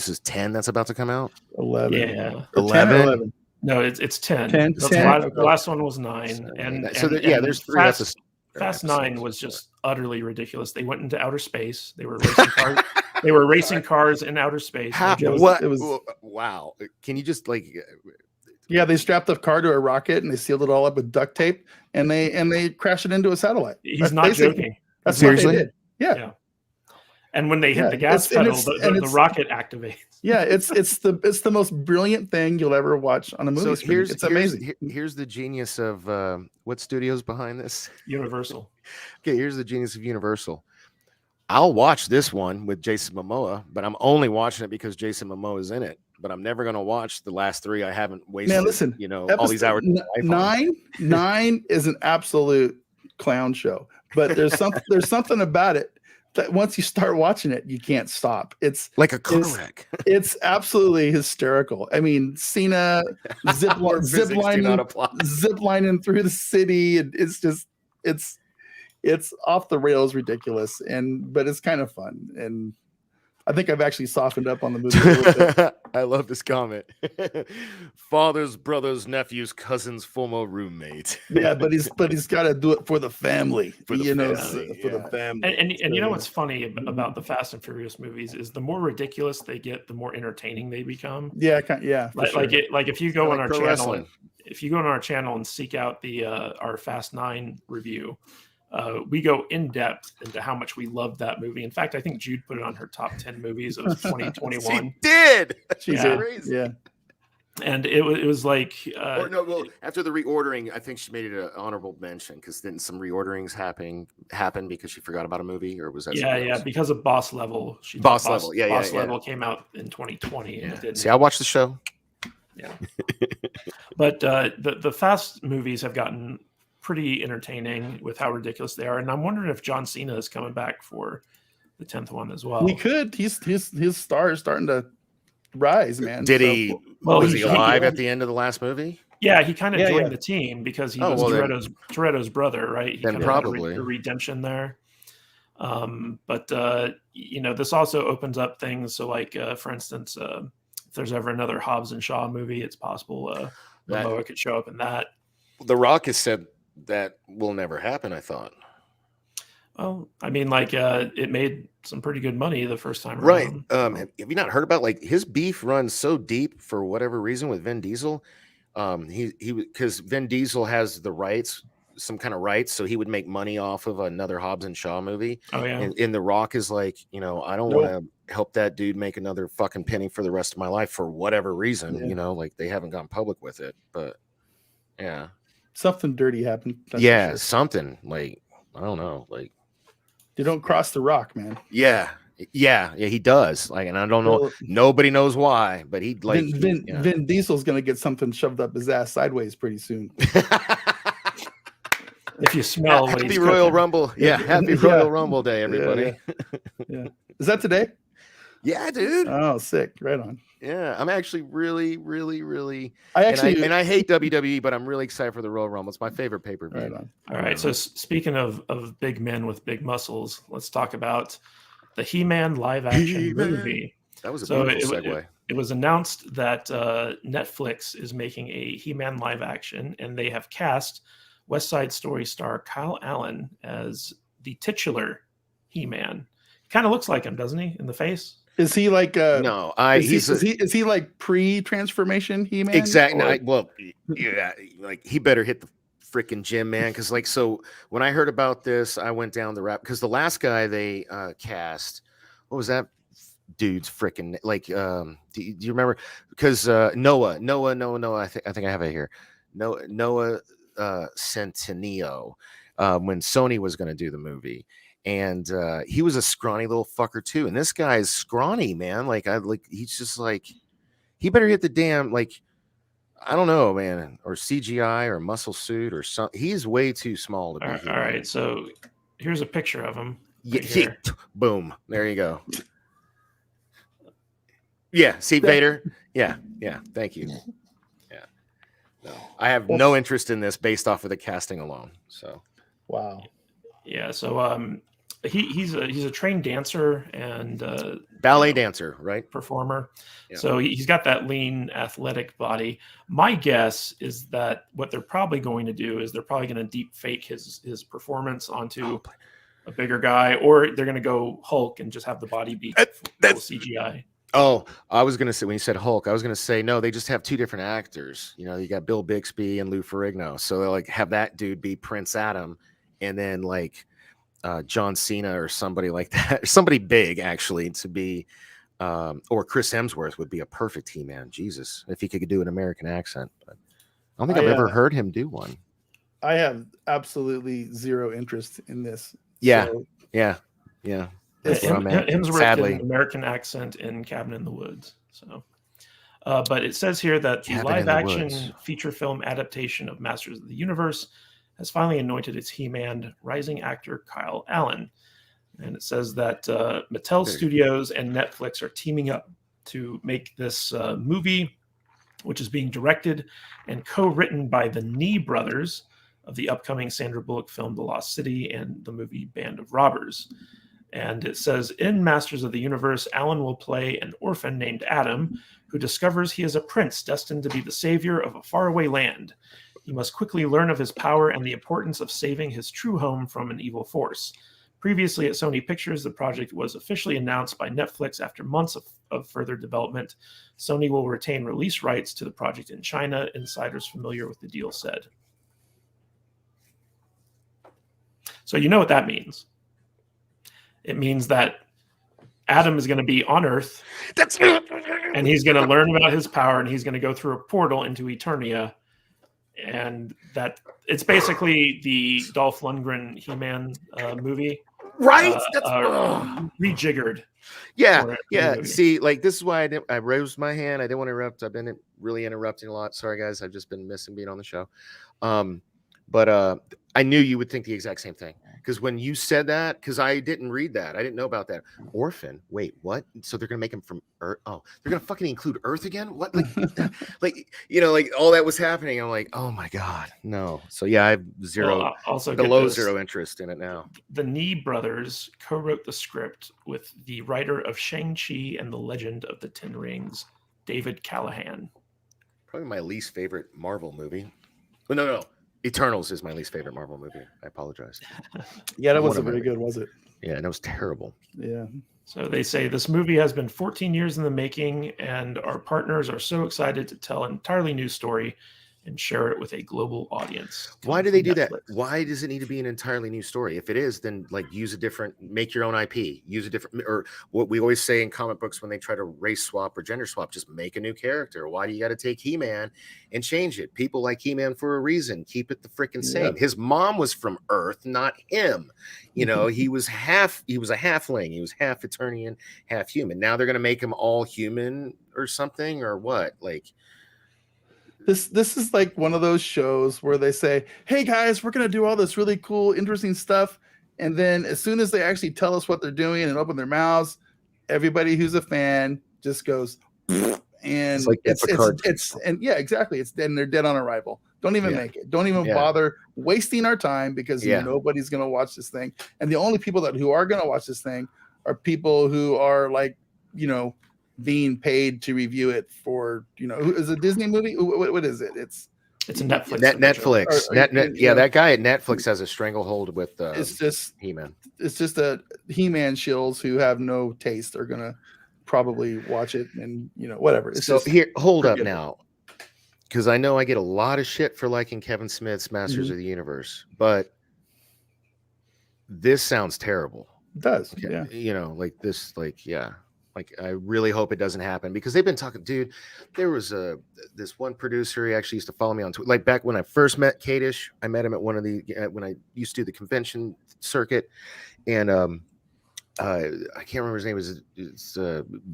is 10 that's about to come out. 11. Yeah. 11. No, it's 10. 10. The last one was 9. There's 3. Fast 9 was just utterly ridiculous. They went into outer space. They were racing cars. They were racing cars in outer space. Wow. Can you just Yeah, they strapped a car to a rocket and they sealed it all up with duct tape and they crashed it into a satellite. He's not joking. That's seriously. What they did. Yeah. And when they hit the gas pedal, the rocket activates. Yeah, it's the most brilliant thing you'll ever watch on a movie. So it's amazing. Here's the genius of what studio's behind this? Universal. Okay, here's the genius of Universal. I'll watch this one with Jason Momoa, but I'm only watching it because Jason Momoa is in it. But I'm never going to watch the last 3. I haven't wasted. Man, listen, all these hours. 9 is an absolute clown show, but there's something about it that once you start watching it, you can't stop. It's like a car wreck. It's absolutely hysterical. I mean, Cena ziplining through the city, and it's off the rails, ridiculous, but it's kind of fun. And I think I've actually softened up on the movie a little bit. I love this comment. Father's, brother's, nephew's, cousin's former roommate. Yeah, but he's got to do it for the family. For the family. And you know what's funny about the Fast and Furious movies is the more ridiculous they get, the more entertaining they become. Yeah, if you go on our channel, wrestling. If you go on our channel and seek out our Fast 9 review. We go in depth into how much we love that movie. In fact, I think Jude put it on her top 10 movies of 2021. She did. She's crazy. Yeah. And it was like, after the reordering, I think she made it an honorable mention because didn't some reorderings happen because she forgot about a movie, or was that? Yeah, because of Boss Level. Boss Level Level came out in 2020. And it didn't. See, I watched the show. Yeah. But the Fast movies have gotten pretty entertaining with how ridiculous they are, and I'm wondering if John Cena is coming back for the 10th one as well. He could. His star is starting to rise, man. Was he alive at the end of the last movie? Yeah, he kind of joined the team because he was Toretto's brother, right? He then probably a redemption there. But this also opens up things. So, like for instance, if there's ever another Hobbs and Shaw movie, it's possible Momoa could show up in that. The Rock has said that will never happen, I thought. Well, I mean, it made some pretty good money the first time around. Right. Have you not heard about his beef runs so deep for whatever reason with Vin Diesel? Because Vin Diesel has the rights, some kind of rights, so he would make money off of another Hobbs and Shaw movie. Oh yeah. And The Rock is like, I don't want to help that dude make another fucking penny for the rest of my life for whatever reason. Yeah. They haven't gone public with it, but yeah. Something dirty happened. Yeah, something I don't know. You don't cross the Rock, man. Yeah, he does. And I don't know. Nobody knows why, but he Vin Diesel's gonna get something shoved up his ass sideways pretty soon. If you smell happy Royal Rumble, happy Royal Rumble Day, everybody. Yeah. Is that today? Yeah, dude. Oh, sick! Right on. Yeah, I'm actually really, really, really. I hate WWE, but I'm really excited for the Royal Rumble. It's my favorite pay-per-view. Right on. All right. So speaking of big men with big muscles, let's talk about the He-Man live-action movie. That was a beautiful segue. It was announced that Netflix is making a He-Man live-action, and they have cast West Side Story star Kyle Allen as the titular He-Man. Kind of looks like him, doesn't he, in the face? Is he like No, is he like pre-transformation He-Man? Exactly. Well, yeah, like he better hit the freaking gym, man. Because like, so when I heard about this, I went down the rap because the last guy they cast, what was that dude's freaking like? Do you remember? Because Noah. I think I have it here. Noah Centineo. When Sony was going to do the movie. And he was a scrawny little fucker too. And this guy's scrawny, man. Like he's just like, he better hit the damn, like, I don't know, man, or CGI or muscle suit or something. He's way too small to be. All right, so here's a picture of him. Yeah, boom. There you go. Yeah, see Vader. Yeah. Thank you. Yeah. No, I have no interest in this based off of the casting alone. So. Wow. Yeah, so he's a trained dancer and ballet dancer, right? Performer. Yeah. So he's got that lean, athletic body. My guess is that what they're probably going to do is they're probably going to deep fake his performance onto a bigger guy, or they're going to go Hulk and just have the body be that's CGI. Oh, I was going to say, when you said Hulk, I was going to say, no, they just have two different actors. You know, you got Bill Bixby and Lou Ferrigno. So they'll like have that dude be Prince Adam, and then like John Cena or somebody like that, somebody big actually to be, or Chris Hemsworth would be a perfect He-Man. Jesus, if he could do an American accent. But I don't think I've ever heard him do one. I have absolutely zero interest in this. Yeah, so. yeah. Hemsworth Sadly, did an American accent in Cabin in the Woods. So, but it says here that the live-action feature film adaptation of Masters of the Universe has finally anointed its He-Man rising actor Kyle Allen. And it says that Mattel Studios and Netflix are teaming up to make this movie, which is being directed and co-written by the Nee brothers of the upcoming Sandra Bullock film The Lost City and the movie Band of Robbers. And it says, in Masters of the Universe, Allen will play an orphan named Adam, who discovers he is a prince destined to be the savior of a faraway land. He must quickly learn of his power and the importance of saving his true home from an evil force. Previously at Sony Pictures, the project was officially announced by Netflix after months of further development. Sony will retain release rights to the project in China, insiders familiar with the deal said. So you know what that means. It means that Adam is going to be on Earth, and he's going to learn about his power, and he's going to go through a portal into Eternia, and that it's basically the Dolph Lundgren He-Man movie, right? Rejiggered. Yeah. See, like this is why I raised my hand. I didn't want to interrupt. I've been really interrupting a lot. Sorry, guys. I've just been missing being on the show. But I knew you would think the exact same thing. Because when you said that, because I didn't read that. I didn't know about that. Orphan. Wait, what? So they're going to make him from Earth? Oh, they're going to fucking include Earth again? What? Like, like all that was happening. I'm like, oh my God, no. So yeah, I have zero interest in it now. The Nee brothers co-wrote the script with the writer of Shang-Chi and the Legend of the Ten Rings, David Callahan. Probably my least favorite Marvel movie. Oh, no. Eternals is my least favorite Marvel movie. I apologize. Yeah, that wasn't very good, was it? Yeah, and it was terrible. Yeah. So they say this movie has been 14 years in the making, and our partners are so excited to tell an entirely new story and share it with a global audience. Why do they do that? Why does it need to be an entirely new story? If it is, then like make your own IP, use a different, or what we always say in comic books when they try to race swap or gender swap, just make a new character. Why do you got to take He-Man and change it? People like He-Man for a reason. Keep it the freaking same. His mom was from Earth, not him. He was a halfling. He was half Eternian, half human. Now they're going to make him all human or something, or what? Like, This is like one of those shows where they say, hey guys, we're going to do all this really cool, interesting stuff. And then as soon as they actually tell us what they're doing and open their mouths, everybody who's a fan just goes, and yeah, exactly. It's dead, and they're dead on arrival. Don't even make it. Don't even bother wasting our time because nobody's going to watch this thing. And the only people who are going to watch this thing are people who are like, being paid to review it for, is a Disney movie? What is it? It's It's a Netflix. Netflix. That guy at Netflix has a stranglehold with it's just He-Man. It's just that He-Man shills who have no taste are gonna probably watch it, and whatever. It's so just here, hold up now, because I know I get a lot of shit for liking Kevin Smith's Masters of the Universe, but this sounds terrible. It does, okay. Yeah. Like this, like I really hope it doesn't happen, because they've been talking, dude. There was this one producer, he actually used to follow me on Twitter. Like back when I first met Kadish, I met him at one of the when I used to do the convention circuit, and I can't remember his name. It's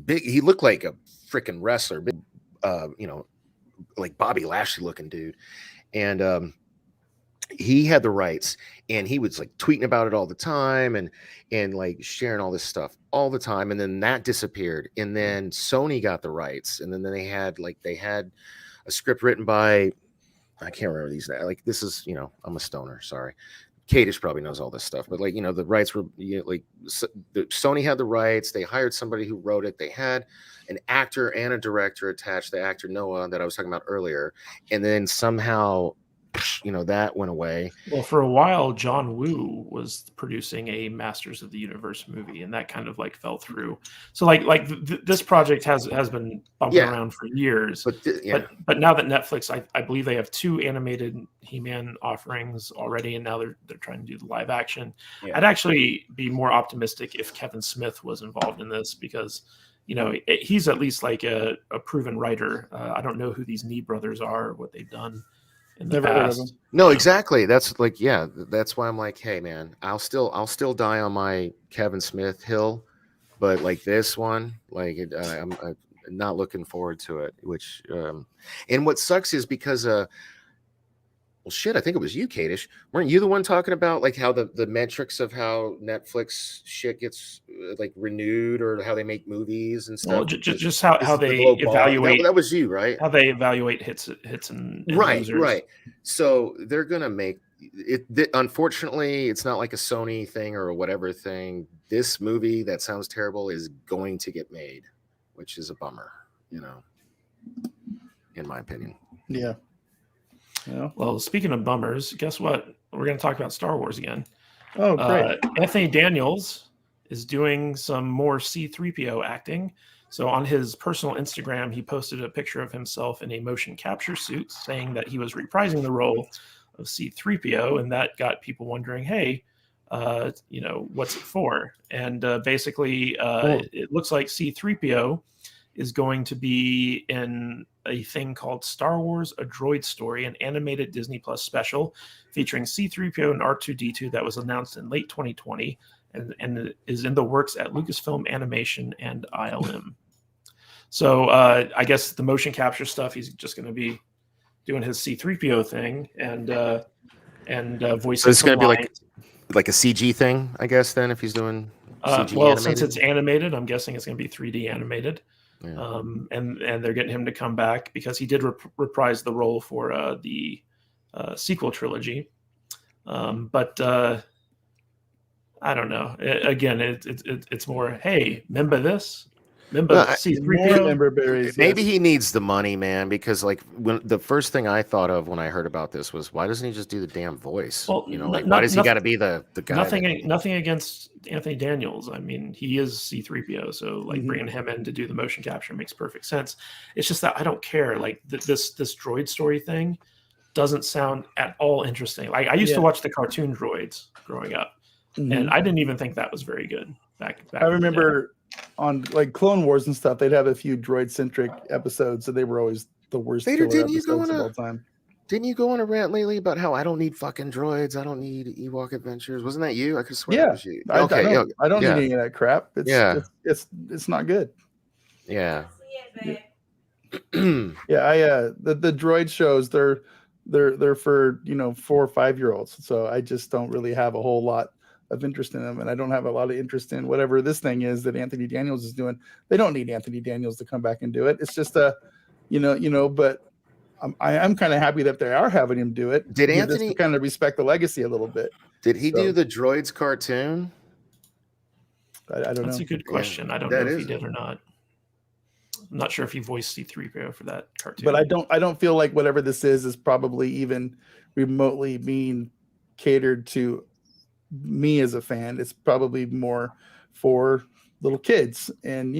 big. He looked like a freaking wrestler, big, like Bobby Lashley looking dude, and he had the rights, and he was like tweeting about it all the time, and like sharing all this stuff all the time, and then that disappeared, and then Sony got the rights, and then they had a script written by, I can't remember these, like, this is, I'm a stoner, sorry. Kadish probably knows all this stuff, but like, the rights were Sony had the rights. They hired somebody who wrote it. They had an actor and a director attached, the actor Noah that I was talking about earlier, and then somehow that went away. Well, for a while, John Woo was producing a Masters of the Universe movie, and that kind of like fell through. So this project has been bumping around for years. But now that Netflix, I believe they have 2 animated He-Man offerings already, and now they're trying to do the live action. Yeah. I'd actually be more optimistic if Kevin Smith was involved in this, because he's at least like a proven writer. I don't know who these Nee brothers are, or what they've done in the past. No, exactly. That's like, that's why I'm like, hey man, I'll still die on my Kevin Smith hill, but like this one, like I'm not looking forward to it. Which and what sucks is because well, shit, I think it was you, Kadish. Weren't you the one talking about like how the metrics of how Netflix shit gets like renewed, or how they make movies and stuff? Well, just how they evaluate. That was you, right? How they evaluate hits and right, losers. Right. So they're gonna make it. Unfortunately, it's not like a Sony thing or a whatever thing. This movie that sounds terrible is going to get made, which is a bummer, in my opinion. Yeah. Yeah. Well, speaking of bummers, guess what? We're going to talk about Star Wars again. Oh, great. Anthony Daniels is doing some more C-3PO acting. So on his personal Instagram, he posted a picture of himself in a motion capture suit, saying that he was reprising the role of C-3PO, and that got people wondering, hey, what's it for? And basically, it looks like C-3PO is going to be in a thing called Star Wars: A Droid Story, an animated Disney Plus special featuring C-3PO and R2-D2 that was announced in late 2020 and is in the works at Lucasfilm Animation and ILM. So I guess the motion capture stuff, he's just going to be doing his C-3PO thing and voicing. So it's going to be like a CG thing, I guess, then, if he's doing CG animated? Since it's animated, I'm guessing it's going to be 3D animated. Yeah. And they're getting him to come back because he did reprise the role for the sequel trilogy. But I don't know. It's more, hey, remember this? Remember C-3PO? Maybe he needs the money, man, because like when the first thing I thought of when I heard about this was, why doesn't he just do the damn voice? Well, why does he got to be the guy? Nothing against Anthony Daniels. I mean, he is C-3PO, so like bringing him in to do the motion capture makes perfect sense. It's just that I don't care. Like this droid story thing doesn't sound at all interesting. Like I used to watch the cartoon droids growing up, and I didn't even think that was very good back I remember on like Clone Wars and stuff, they'd have a few droid centric episodes, so they were always the worst episodes of all time. Didn't you go on a rant lately about how I don't need fucking droids? I don't need Ewok adventures. Wasn't that you? I could swear it was you. I don't need any of that crap. It's not good. Yeah. The droid shows, they're for 4 or 5 year olds. So I just don't really have a whole lot of interest in them, and I don't have a lot of interest in whatever this thing is that Anthony Daniels is doing. They don't need Anthony Daniels to come back and do it. It's just but I'm kind of happy that they are having him do it. Did Anthony just to kind of respect the legacy a little bit? Did he do the droids cartoon? I don't know. That's a good question. I don't know if he did or not. I'm not sure if he voiced C-3PO for that cartoon. But I don't feel like whatever this is probably even remotely being catered to me as a fan. It's probably more for little kids, and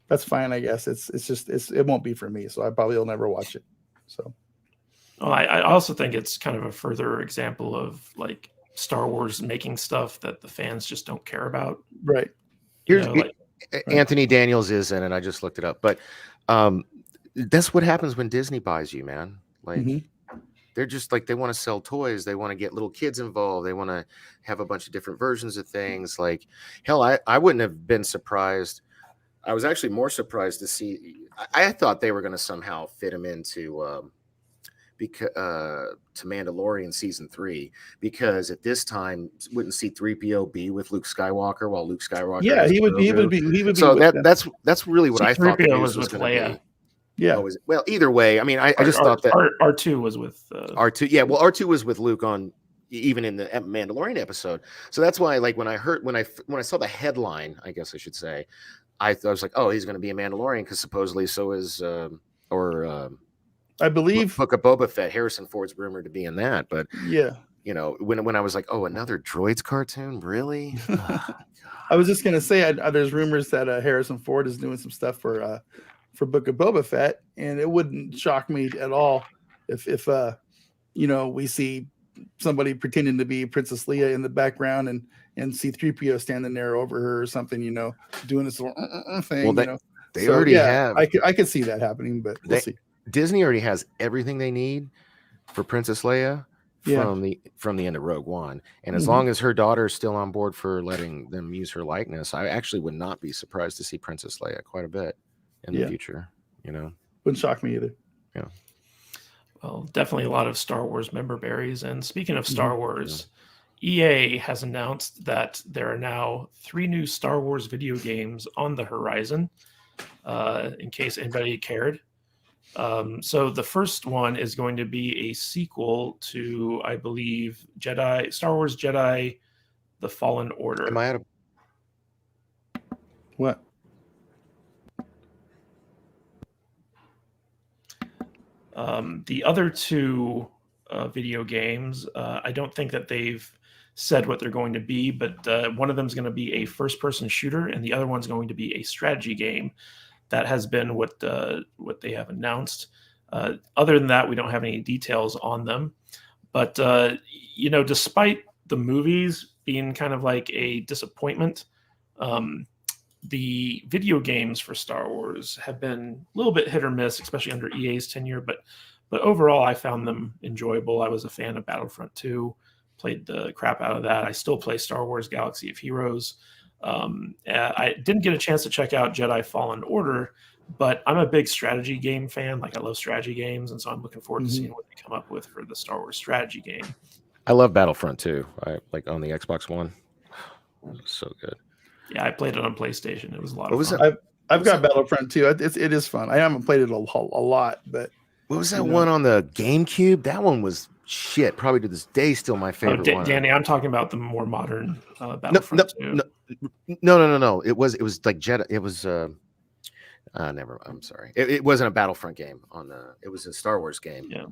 that's fine, I guess. It won't be for me, so I probably will never watch it. So I also think it's kind of a further example of like Star Wars making stuff that the fans just don't care about. Right. Here's Anthony Daniels is in it. I just looked it up, but that's what happens when Disney buys you, man. Like they're just like, they want to sell toys. They want to get little kids involved. They want to have a bunch of different versions of things. Like, hell, I wouldn't have been surprised. I was actually more surprised to see. I thought they were going to somehow fit him into to Mandalorian season 3, because at this time wouldn't C-3PO be with Luke Skywalker while Luke Skywalker? Yeah, he would be. So that's really what I thought. C-3PO was with Leia. Yeah. Well, either way, I mean, I just thought that R2 was with R2. Yeah, well, R2 was with Luke on even in the Mandalorian episode. So that's why, like, when I saw the headline, I guess I should say, I was like, oh, he's going to be a Mandalorian, because supposedly so is I believe Book of Boba Fett. Harrison Ford's rumored to be in that, but yeah, when I was like, oh, another droids cartoon, really? I was just gonna say, there's rumors that Harrison Ford is doing some stuff for Book of Boba Fett, and it wouldn't shock me at all if we see somebody pretending to be Princess Leia in the background and C-3PO standing there over her or something, doing this little thing. Well, they already have. I could see that happening, but we'll see. Disney already has everything they need for Princess Leia from the end of Rogue One, and as long as her daughter is still on board for letting them use her likeness, I actually would not be surprised to see Princess Leia quite a bit in the future. Wouldn't shock me either. Yeah. Well, definitely a lot of Star Wars member berries. And speaking of Star Wars, EA has announced that there are now 3 new Star Wars video games on the horizon. In case anybody cared. So the first one is going to be a sequel to, I believe, Star Wars Jedi: The Fallen Order. Am I out of what? The other 2 video games, I don't think that they've said what they're going to be, but one of them is going to be a first-person shooter, and the other one's going to be a strategy game. That has been what they have announced. Other than that, we don't have any details on them. But despite the movies being kind of like a disappointment, the video games for Star Wars have been a little bit hit or miss, especially under EA's tenure. But overall, I found them enjoyable. I was a fan of Battlefront 2, played the crap out of that. I still play Star Wars Galaxy of Heroes. I didn't get a chance to check out Jedi Fallen Order, but I'm a big strategy game fan. Like, I love strategy games, and so I'm looking forward to seeing what they come up with for the Star Wars strategy game. I love Battlefront 2. I like on the Xbox One. It was so good. Yeah, I played it on PlayStation. It was a lot of fun. I've got Battlefront 2. It is fun. I haven't played it a lot, but what was that one on the GameCube? That one was shit. Probably to this day still my favorite one. Danny, I'm talking about the more modern Battlefront 2. No. It was like Jedi. It was never. I'm sorry. It wasn't a Battlefront game it was a Star Wars game. Yeah.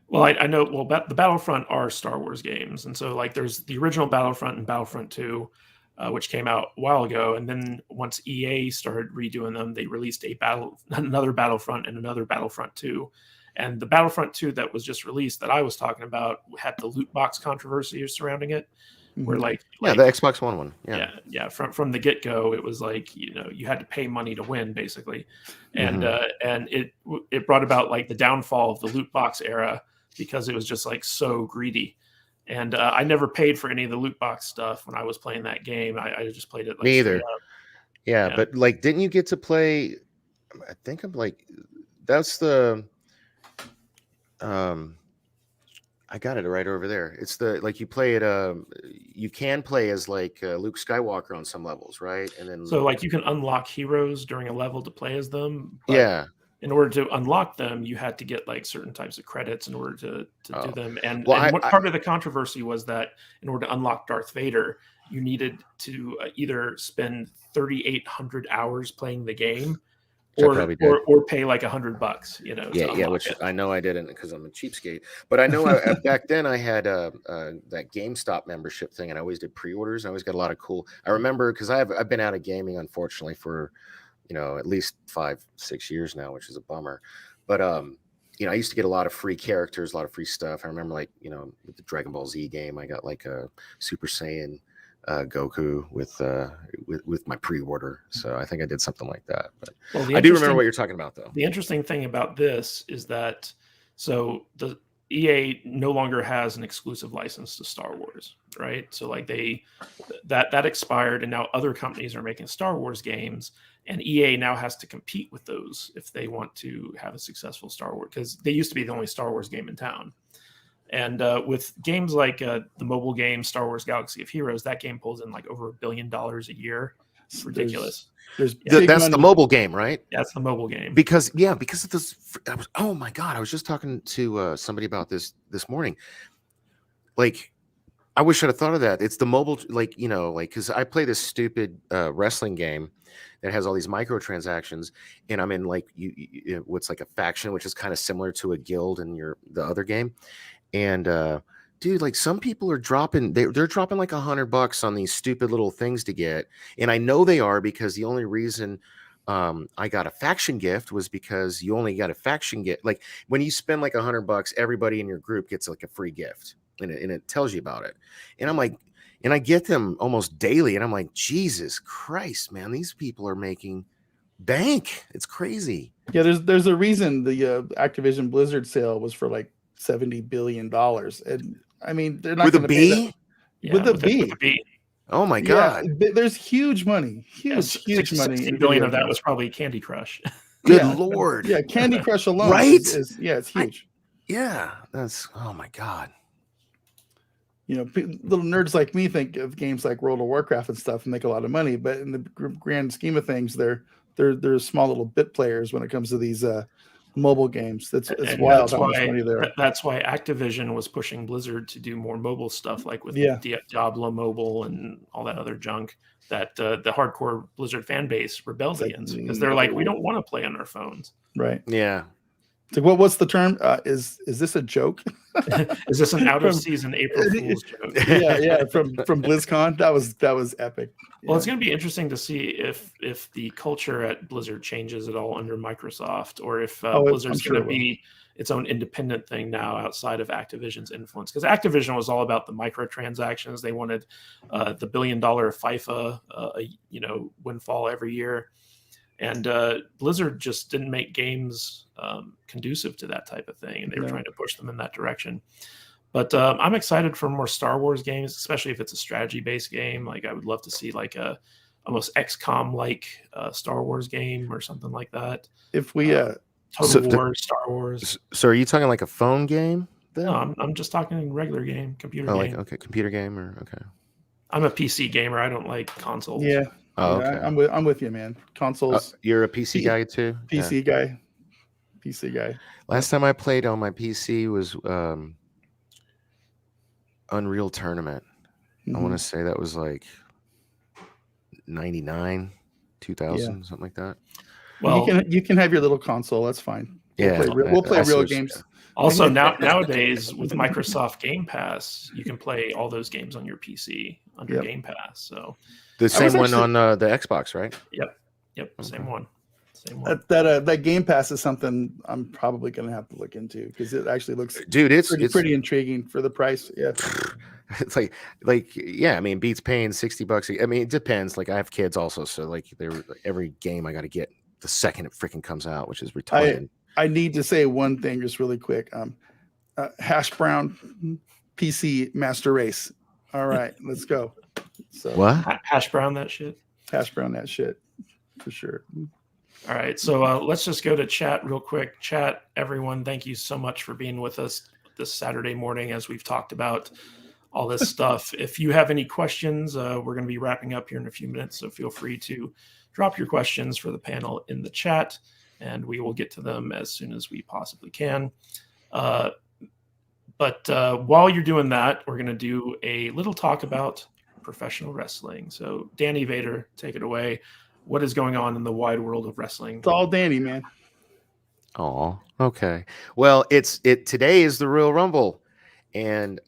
Well, I know. Well, the Battlefront are Star Wars games, and so like there's the original Battlefront and Battlefront 2, which came out a while ago, and then once EA started redoing them, they released another Battlefront and another Battlefront 2. And the Battlefront 2 that was just released that I was talking about had the loot box controversy surrounding it, where the Xbox One. Yeah. From the get go, it was like you had to pay money to win basically, and it brought about like the downfall of the loot box era because it was just like so greedy. And I never paid for any of the loot box stuff when I was playing that game. I just played it. Like, me either. Yeah, but like, didn't you get to play? I think I'm like, that's the. I got it right over there. It's you play it. You can play as like Luke Skywalker on some levels, right? And then like you can unlock heroes during a level to play as them. Yeah. In order to unlock them, you had to get like certain types of credits in order to do them. And part of the controversy was that in order to unlock Darth Vader, you needed to either spend 3,800 hours playing the game, or pay like $100, you know. Yeah, which I know I didn't because I'm a cheapskate. But I know back then I had that GameStop membership thing, and I always did pre-orders. I always got a lot of cool. I remember because I've been out of gaming unfortunately for at least 5-6 years now, which is a bummer. But I used to get a lot of free characters, a lot of free stuff. I remember with the Dragon Ball Z game, I got like a Super Saiyan Goku with my pre-order. So I think I did something like that. But I do remember what you're talking about, though. The interesting thing about this is that the EA no longer has an exclusive license to Star Wars, right? So like that expired, and now other companies are making Star Wars games, and EA now has to compete with those if they want to have a successful Star Wars, because they used to be the only Star Wars game in town. And with games like the mobile game Star Wars Galaxy of Heroes, that game pulls in like over $1 billion a year. It's ridiculous. That's the mobile game, right? Yeah, that's the mobile game. Because of this. Oh my God, I was just talking to somebody about this morning. Like, I wish I'd have thought of that. It's the mobile, because I play this stupid wrestling game that has all these microtransactions, and I'm in what's like a faction, which is kind of similar to a guild in the other game. And dude, like some people are dropping, they're dropping like $100 on these stupid little things to get. And I know they are, because the only reason I got a faction gift was because you only got a faction gift. Like when you spend like $100, everybody in your group gets like a free gift, and it tells you about it. And I'm like, and I get them almost daily, and I'm like, Jesus Christ, man, these people are making bank. It's crazy. Yeah, there's a reason the Activision Blizzard sale was for like $70 billion, and I mean they're not with a B. With a B. Oh my God! Yeah, there's huge money, huge money. $60 billion of that was probably Candy Crush. Good Lord! Yeah, Candy Crush alone, right? It's huge. That's oh my God. Little nerds like me think of games like World of Warcraft and stuff and make a lot of money, but in the grand scheme of things, they're small little bit players when it comes to these mobile games. It's wild how much money there. That's why Activision was pushing Blizzard to do more mobile stuff, like with Diablo Mobile and all that other junk that the hardcore Blizzard fan base rebelled against, because they're like, we don't want to play on our phones. Right. Yeah. It's like, what's the term? Is this a joke? Is this an out of season April Fool's joke? Yeah. From BlizzCon, that was epic. Well, it's going to be interesting to see if the culture at Blizzard changes at all under Microsoft, or if Blizzard's going to be its own independent thing now outside of Activision's influence. Because Activision was all about the microtransactions. They wanted the $1 billion FIFA, windfall every year. And Blizzard just didn't make games conducive to that type of thing, and they were trying to push them in that direction. But I'm excited for more Star Wars games, especially if it's a strategy-based game. Like, I would love to see like a almost XCOM-like Star Wars game or something like that. If we Total War, Star Wars. So are you talking like a phone game then? No, I'm just talking regular game, computer game. Computer game I'm a PC gamer. I don't like consoles. Yeah. Oh, okay. I'm with you, man. Consoles. You're a PC guy too? PC guy. PC guy. Last time I played on my PC was Unreal Tournament. I want to say that was like 99, 2000, something like that. Well, you can have your little console. That's fine. We'll play real games. Yeah. Also, nowadays with Microsoft Game Pass, you can play all those games on your PC under Game Pass. So the same one on the Xbox, right? Yep. Same one. That Game Pass is something I'm probably going to have to look into, because it actually looks, it's pretty intriguing for the price. Yeah. It's like I mean, beats paying $60. I mean, it depends. Like, I have kids also, so like every game I got to get the second it freaking comes out, which is retarded. I need to say one thing just really quick. Hash Brown PC Master Race. All right, let's go. So what? Hash Brown that shit. Hash Brown that shit for sure. All right, so let's just go to chat real quick. Chat, everyone, thank you so much for being with us this Saturday morning as we've talked about all this stuff. If you have any questions, we're going to be wrapping up here in a few minutes, so feel free to drop your questions for the panel in the chat, and we will get to them as soon as we possibly can. But while you're doing that, we're going to do a little talk about professional wrestling. So Danny Vader, take it away. what is going on in the wide world of wrestling. It's all Danny, man. Oh, okay. Well, today is the Royal Rumble, and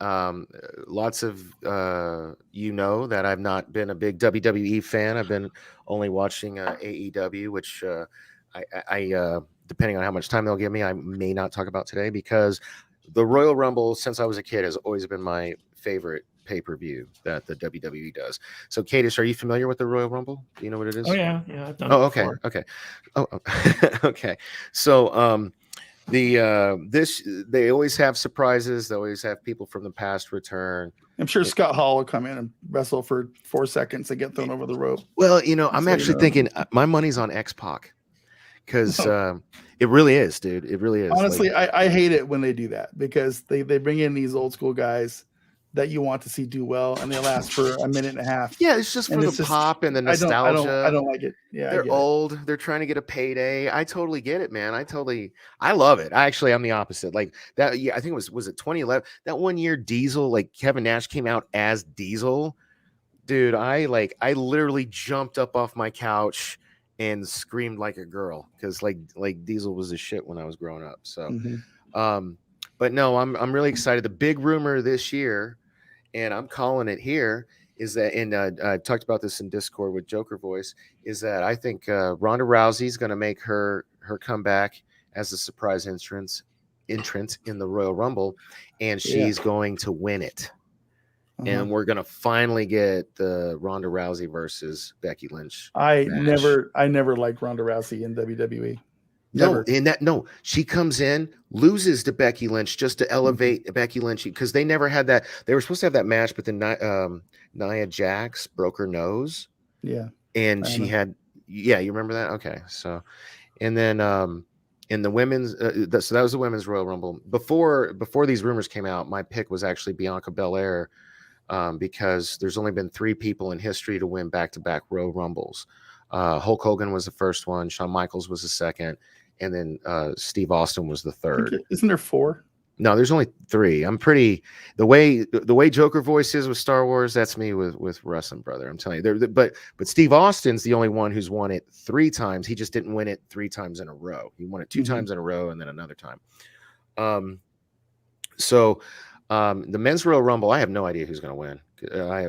lots of that I've not been a big WWE fan. I've been only watching AEW, which I depending on how much time they'll give me, I may not talk about today, because the Royal Rumble, since I was a kid, has always been my favorite pay-per-view that the WWE does. So, Cadis, are you familiar with the Royal Rumble? Do you know what it is? Oh yeah, I've done it before. Okay. Oh, okay. So, they always have surprises. They always have people from the past return. I'm sure Scott Hall will come in and wrestle for 4 seconds and get thrown over the rope. Well, I'm actually thinking my money's on X-Pac, because it really is, dude. It really is. Honestly, I hate it when they do that, because they bring in these old school guys that you want to see do well, and they last for a minute and a half. Yeah, it's just for the pop and the nostalgia. I don't like it. Yeah, they're old. They're trying to get a payday. I totally get it, man. I love it. I'm the opposite. Like that. Yeah, I think it was it 2011? That one year Diesel, like Kevin Nash came out as Diesel. Dude, I literally jumped up off my couch and screamed like a girl, because like Diesel was the shit when I was growing up. So, but no, I'm really excited. The big rumor this year, and I'm calling it here, is that, and I talked about this in Discord with Joker Voice, is that I think Ronda Rousey's going to make her comeback as a surprise entrance in the Royal Rumble, and she's going to win it. And we're going to finally get the Ronda Rousey versus Becky Lynch I match. never liked Ronda Rousey in WWE. Never. She comes in, loses to Becky Lynch just to elevate Becky Lynch, because they never had that. They were supposed to have that match, but then Nia Jax broke her nose. Yeah. And she had, you remember that? Okay. So, and then in the women's, so that was the women's Royal Rumble. Before these rumors came out, my pick was actually Bianca Belair, because there's only been 3 people in history to win back-to-back Royal Rumbles. Hulk Hogan was the first one, Shawn Michaels was the second, and then Steve Austin was the third. Isn't there 4? No, there's only 3. I'm pretty the way Joker Voice is with Star Wars. That's me with wrestling, brother. I'm telling you. But Steve Austin's the only one who's won it 3 times. He just didn't win it 3 times in a row. He won it 2 times in a row, and then another time. So the men's Royal Rumble, I have no idea who's going to win. I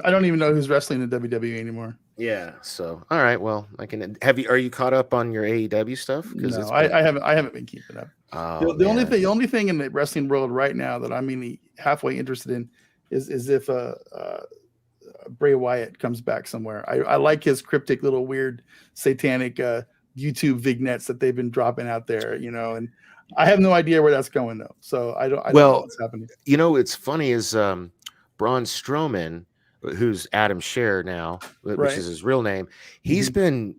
don't even know who's wrestling in WWE anymore. Yeah. So, all right. Well, are you caught up on your AEW stuff? No, I haven't been keeping up. The only thing in the wrestling world right now that I'm halfway interested in is if Bray Wyatt comes back somewhere. I like his cryptic little weird satanic YouTube vignettes that they've been dropping out there, and I have no idea where that's going though. So I don't know what's happening. It's funny is Braun Strowman, who's Adam Scherr now, which is his real name. He's been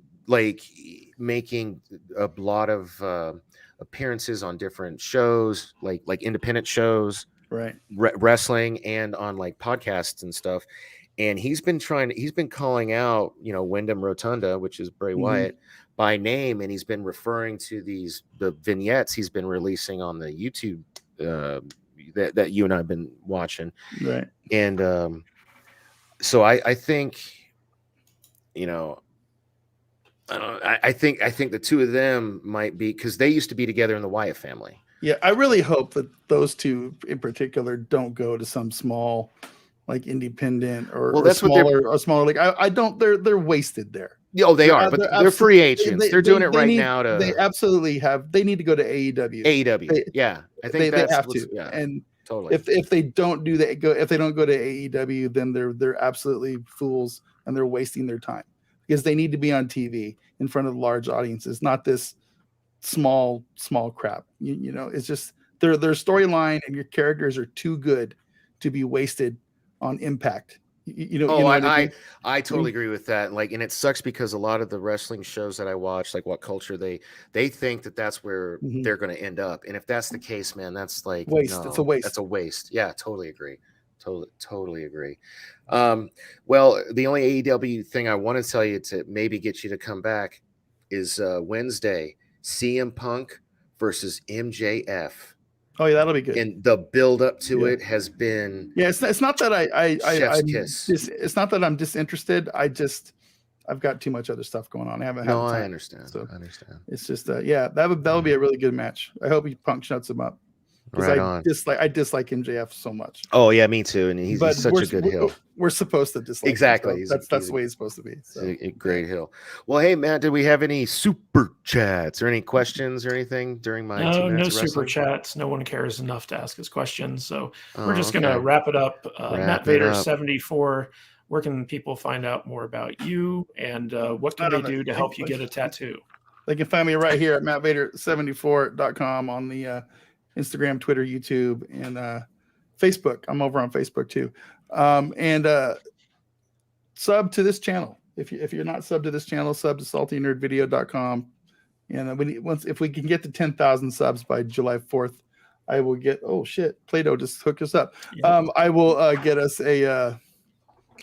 making a lot of appearances on different shows, like independent shows, right? Wrestling, and on podcasts and stuff. And he's been calling out, Wyndham Rotunda, which is Bray Wyatt, by name, and he's been referring to the vignettes he's been releasing on the YouTube that you and I have been watching, right? And so I think, I think the two of them might be, because they used to be together in the Wyatt family. Yeah, I really hope that those two in particular don't go to some small, independent or smaller league. I don't. They're wasted there. Oh, they are, but they're free agents. They're doing it right now. They absolutely have. They need to go to AEW. I think they have to. Yeah, and totally. If they don't do that, if they don't go to AEW, then they're absolutely fools, and they're wasting their time, because they need to be on TV in front of large audiences, not this small crap. It's just their storyline and your characters are too good to be wasted on Impact. I totally agree with that. And it sucks, because a lot of the wrestling shows that I watch, like What Culture, they think that that's where they're going to end up. And if that's the case, man, that's waste. No, it's a waste. That's a waste. Yeah, totally agree. Totally agree. Well, the only AEW thing I want to tell you to maybe get you to come back is Wednesday, CM Punk versus MJF. Oh yeah, that'll be good. And the build up to it has been it's not that chef's kiss. It's not that I'm disinterested. I've got too much other stuff going on. I haven't had time. I understand. So I understand. it's just that'll be a really good match. I hope he punk shuts him up. Right on. I dislike MJF so much. Oh yeah, me too. And he's such a good heel. We're supposed to dislike exactly. Him, so that's the way he's supposed to be. So. A great heel. Well, hey Matt, did we have any super chats or any questions or anything during my 2 minutes? No super chats. No one cares enough to ask us questions. So we're just gonna wrap it up. Matt Vader 74. Where can people find out more about you, and what can they do to help you get a tattoo? They can find me right here at mattvader74.com on the Instagram, Twitter, YouTube, and Facebook. I'm over on Facebook too. And sub to this channel. If you're not sub to this channel, sub to saltynerdvideo.com. And if we can get to 10,000 subs by July 4th, I will get. Oh shit! Play-Doh just hooked us up. Yep. I will get us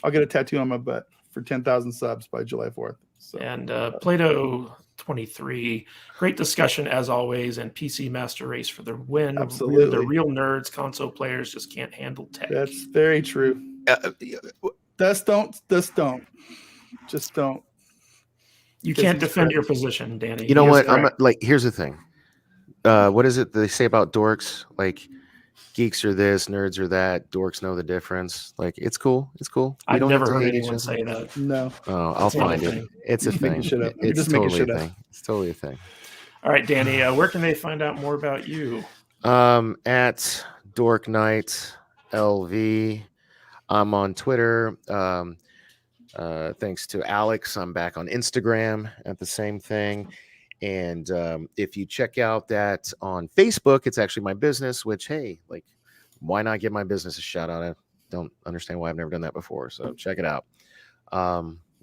I'll get a tattoo on my butt for 10,000 subs by July 4th. So. And Play-Doh 23, great discussion as always, and PC Master Race for the win. Absolutely. The real nerds, console players just can't handle tech. That's very true. Just don't. You can't defend your position, Danny. You know what? I'm like, here's the thing. What is it they say about dorks? Like, geeks are this, nerds are that, dorks know the difference. Like, it's cool. It's cool. I've never heard anyone say that. No. Oh, I'll find it. It's a thing. It's totally a thing. It's totally a thing. All right, Danny, where can they find out more about you? At Dork Knight LV. I'm on Twitter. Thanks to Alex, I'm back on Instagram at the same thing. And if you check out that on Facebook, it's actually my business, which, hey, like, why not give my business a shout out? I don't understand why I've never done that before. So check it out.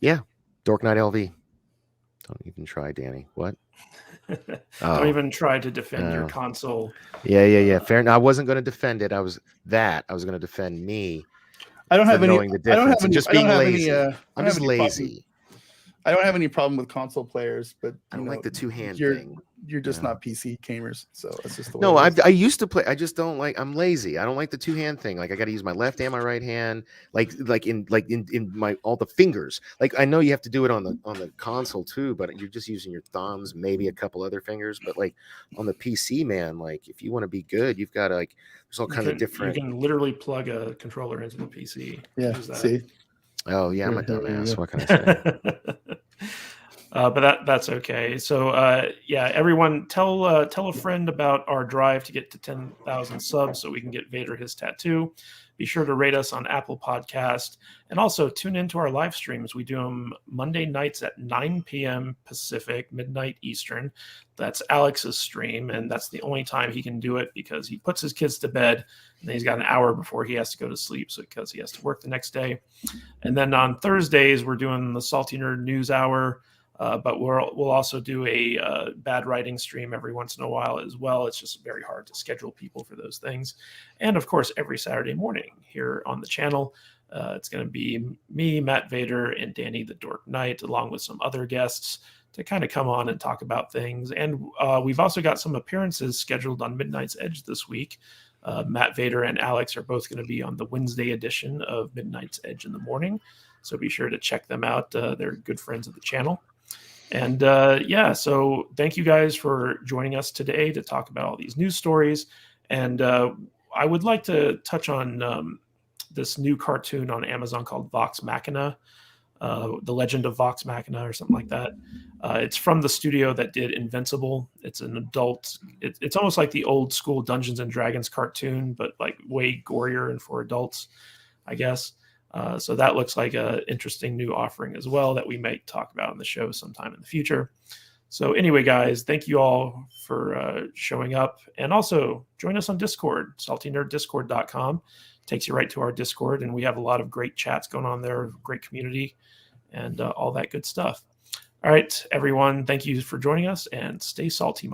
Yeah, Dork Knight LV. Don't even try, Danny. What? Don't even try to defend your console. Yeah. Fair enough. I wasn't going to defend it. I was going to defend me. I don't have any. Knowing the difference. I'm just being lazy. I'm just lazy. I don't have any problem with console players, but I don't like the two-hand thing. You're just not PC gamers, so it's just the way. No, I used to play. I just don't like. I'm lazy. I don't like the two-hand thing. Like, I got to use my left and my right hand. Like in my all the fingers. Like, I know you have to do it on the console too, but you're just using your thumbs, maybe a couple other fingers. But like on the PC, man, like if you want to be good, you've got to like. There's all kinds of different. You can literally plug a controller into the PC. Yeah. See. Oh yeah, I'm a dumbass. What can I say? But that's okay. So everyone tell a friend about our drive to get to 10,000 subs so we can get Vader his tattoo. Be sure to rate us on Apple Podcast, and also tune into our live streams. We do them Monday nights at 9 p.m. Pacific, midnight Eastern. That's Alex's stream, and that's the only time he can do it because he puts his kids to bed, and then he's got an hour before he has to go to sleep, so because he has to work the next day. And then on Thursdays, we're doing the Salty Nerd News Hour. But we'll also do a bad writing stream every once in a while as well. It's just very hard to schedule people for those things. And of course, every Saturday morning here on the channel, it's going to be me, Matt Vader, and Danny the Dork Knight, along with some other guests to kind of come on and talk about things. And we've also got some appearances scheduled on Midnight's Edge this week. Matt Vader and Alex are both going to be on the Wednesday edition of Midnight's Edge in the morning. So be sure to check them out. They're good friends of the channel. And so thank you guys for joining us today to talk about all these news stories. And I would like to touch on this new cartoon on Amazon called Vox Machina, The Legend of Vox Machina or something like that. It's from the studio that did Invincible. It's an adult. It's almost like the old school Dungeons and Dragons cartoon, but like way gorier and for adults, I guess. So that looks like an interesting new offering as well that we might talk about on the show sometime in the future. So anyway, guys, thank you all for showing up. And also join us on Discord, saltynerddiscord.com. Takes you right to our Discord, and we have a lot of great chats going on there, great community, and all that good stuff. All right, everyone, thank you for joining us, and stay salty,